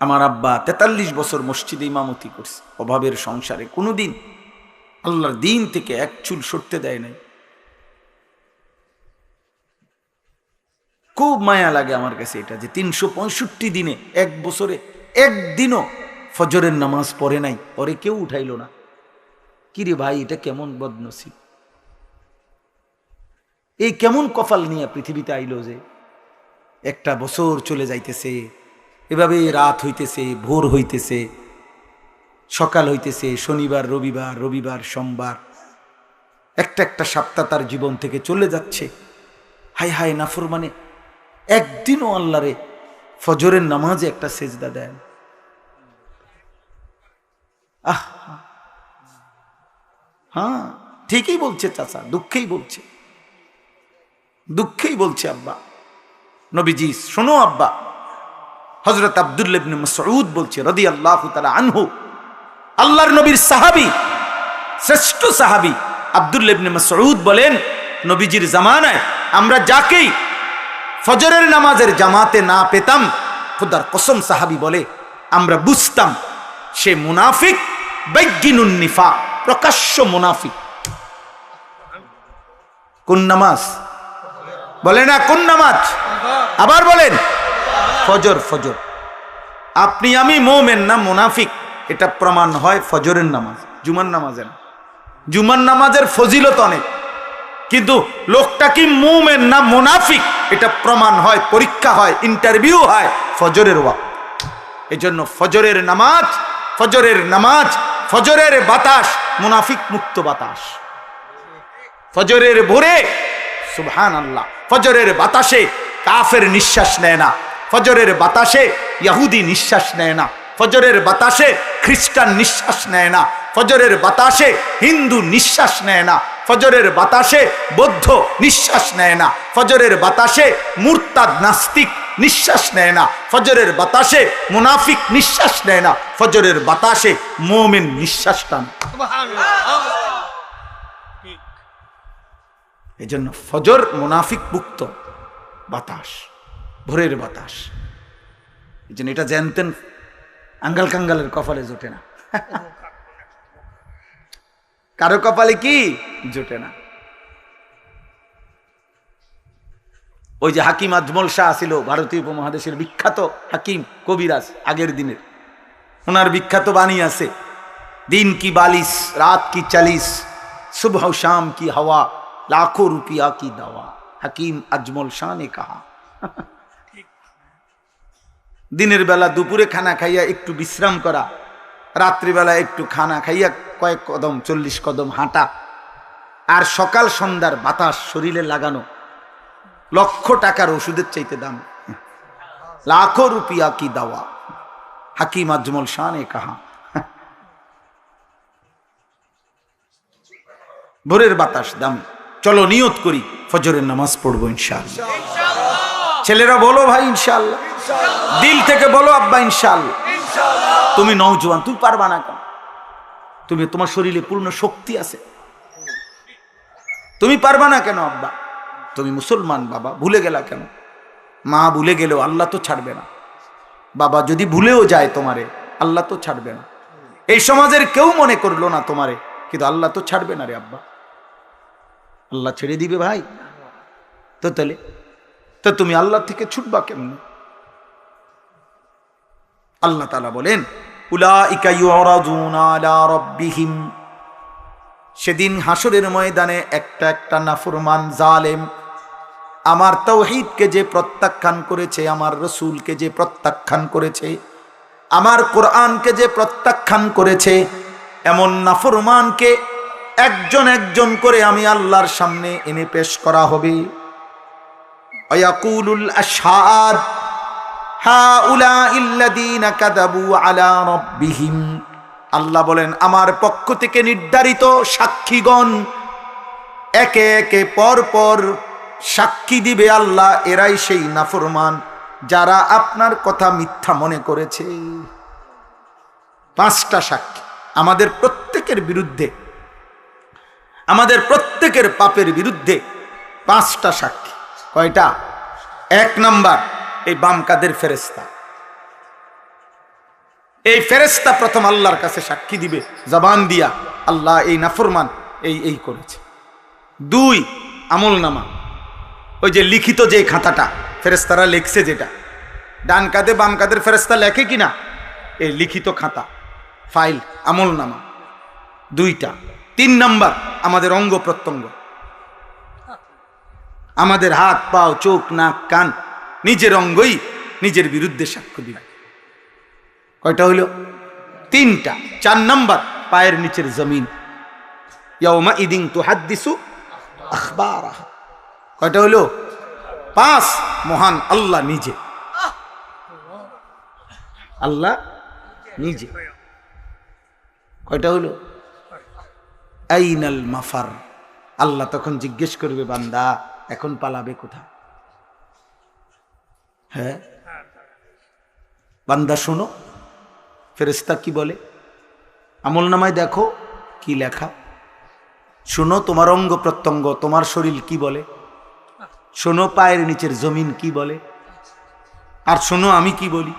আমার আব্বা 43 বছর মসজিদে ইমামতি করছে, অভাবের সংসারে কোনোদিন আল্লাহর দিন থেকে এক চুল সরতে দেয় নাই। খুব মায়া লাগে আমার কাছে এটা যে 365 দিনে এক বছরে একদিনও ফজরের নামাজ পড়ে নাই, পরে কেউ উঠাইল না। কিরে ভাই, এটা কেমন বদনসিব, এই কেমন কপাল নিয়ে পৃথিবীতে আইলো যে একটা বছর চলে যাইতেছে, এভাবে রাত হইতেছে, ভোর হইতেছে, সকাল হইতেছে, শনিবার রবিবার, রবিবার সোমবার, একটা সপ্তাহ তার জীবন থেকে চলে যাচ্ছে। হায় হায় নাফরমানে একদিনও আল্লাহরে ফজরের নামাজে একটা সেজদা দেন। হ্যাঁ ঠিকই বলছে চাচা, দুঃখেই বলছে আব্বা। নবীজি শোনো আব্বা, হযরত আব্দুল্লাহ ইবনে মাসউদ বলছে রাদিয়াল্লাহু তাআলা আনহু, আল্লাহর নবীর সাহাবী, শ্রেষ্ঠ সাহাবী আব্দুল্লাহ ইবনে মাসউদ বলেন নবীজির জামানায় আমরা যাকেই ফজরের নামাজের জামাতে না পেতাম, খোদার কসম সাহাবী বলে আমরা বুঝতাম সে মুনাফিক, বাইগিনুন নিফাক, প্রকাশ্য মুনাফিক। কোন নামাজ বলে না? কোন নামাজ? আবার বলেন ফজর। ফজর। আপনি আমি মুমিন না মুনাফিক এটা প্রমাণ হয় ফজরের নামাজ, জুমার নামাজে না। জুমার নামাজের ফজিলত অনেক, কিন্তু লোকটা কি মুমিন না মুনাফিক এটা প্রমাণ হয়, পরীক্ষা হয়, ইন্টারভিউ হয় ফজরের ওয়াক্ত। এজন্য ফজরের নামাজ, ফজরের নামাজ, ফজরের বাতাস মুনাফিক মুক্ত বাতাস। ফজরের ভোরে সুবহানাল্লাহ, ফজরের বাতাসে কাফের নিঃশ্বাস নেয় না, ফজরের বাতাসে ইহুদি নিঃশ্বাস নেয় না, ফজরের বাতাসে খ্রিস্টান নিঃশ্বাস নেয় না, ফজরের বাতাসে হিন্দু নিঃশ্বাস নেয় না, ফজরের বাতাসে বৌদ্ধ নিঃশ্বাস নেয় না, ফজরের বাতাসে মুরতাদ নাস্তিক নিঃশ্বাস নেয় না, ফজরের বাতাসে মুনাফিক নিঃশ্বাস নেয় না, ফজরের বাতাসে মুমিন নিঃশ্বাস টানে। এজন্য ফজর মুনাফিক মুক্ত বাতাস, ভোরের বাতাস। এই জন্য এটা জানতেন আঙ্গাল কাঙ্গালের কপালে জোটে না। কারো কপালে কি জোটে না। ওই যে হাকিম আজমল শাহ ছিল ভারতীয় উপমহাদেশের বিখ্যাত হাকিম কবিরাজ আগের দিনের, ওনার বিখ্যাত বাণী আছে, দিন কি 42 রাত কি 40 সুবহ শাম কি হাওয়া লাখোं रुपया की दवा, হাকিম আজমল শাহ ने कहा। দিনের বেলা দুপুরে খানা খাইয়া একটু বিশ্রাম করা, রাত্রিবেলা একটু খানা খাইয়া কয়েক কদম 40 কদম হাঁটা, আর সকাল সন্ধ্যার বাতাস শরীরে লাগানো লক্ষ টাকার ওষুধের চাইতে দাম। লাখোं रुपया की दवा, হাকিম আজমল শাহ ने कहा। ভোরের বাতাস দামি। চলো নিয়ত করি ফজরের নামাজ পড়বো ইনশাআল্লাহ। ছেলেরা বলো ভাই ইনশাআল্লাহ, দিল থেকে বলো আব্বা ইনশাআল্লাহ। তুমি নওজোয়ান, তুমি পারবা না কেন? তুমি, তোমার শরীরে পূর্ণ শক্তি আছে, তুমি পারবা না কেন আব্বা? তুমি মুসলমান বাবা, ভুলে গেলা কেন? মা ভুলে গেলেও আল্লাহ তো ছাড়বে না। বাবা যদি ভুলেও যায় তোমারে, আল্লাহ তো ছাড়বে না। এই সমাজের কেউ মনে করলো না তোমারে, কিন্তু আল্লাহ তো ছাড়বে না রে আব্বা। আল্লাহ ছেড়ে দিবে ভাই? তো তাহলে তো তুমি আল্লাহ থেকে ছুটবা কেমন? আল্লাহ তাআলা বলেন উলাইকা ইউরাদুনা আলা রাব্বিহিম, সেদিন হাসরের ময়দানে একটা একটা নাফরমান জালেম আমার তাওহীদকে যে প্রত্যাখ্যান করেছে, আমার রসুলকে যে প্রত্যাখ্যান করেছে, আমার কোরআনকে যে প্রত্যাখ্যান করেছে, এমন নাফরমানকে একজন একজন করে আমি আল্লাহর সামনে এনে পেশ করা হবে। ওয়ায়াকুলুল আশহাদ হাউলাইল্লাযীনা কাযাবু আলা রাব্বিহিম, আল্লাহ বলেন আমার পক্ষ থেকে নির্ধারিত সাক্ষীগণ একে একে পর পর সাক্ষী দিবে আল্লাহ, এরাই সেই নাফরমান যারা আপনার কথা মিথ্যা মনে করেছে। 5টা সাক্ষী আমাদের প্রত্যেকের বিরুদ্ধে, আমাদের প্রত্যেকের পাপের বিরুদ্ধে 5টা সাক্ষী। কয়টা? 1 নাম্বার এই বাম কাদের ফেরেশতা। এই ফেরেশতা প্রথম আল্লাহর কাছে সাক্ষী দিবে জবান দিয়া, আল্লাহ এই নাফরমান এই করেছে। 2 আমল নামা, ওই যে লিখিত যে খাতাটা ফেরেশতারা লিখছে, যেটা ডান কাঁধে বাম কাঁধের ফেরেশতা লেখে কিনা, এই লিখিত খাতা ফাইল আমল নামা 2টা। 3 নাম্বার আমাদের অঙ্গ প্রত্যঙ্গ, আমাদের হাত পাও চোখ নাক কান, নিজের অঙ্গই নিজের বিরুদ্ধে সাক্ষ্য দিবে। কয়টা হইল? 3টা। 4 নাম্বার পায়ের নিচের জমিন, ইয়াউমা ইদিন তুহাদ্দিসু আখবারাহা। কয়টা হইল? 5। মহান আল্লাহ নিজে, আল্লাহ নিজে। কয়টা হইল? আইনাল মাফার, আল্লাহ তখন জিজ্ঞেস করবে বান্দা এখন পালাবে কোথায়? হ্যাঁ বান্দা শোনো, ফেরেশতা কি বলে, আমল নামায় দেখো কি লেখা, শোনো তোমার অঙ্গ প্রত্যঙ্গ, তোমার শরীর কি বলে। শোনো পায়ের নিচের জমিন কি বলে, আর শোনো আমি কি বলি।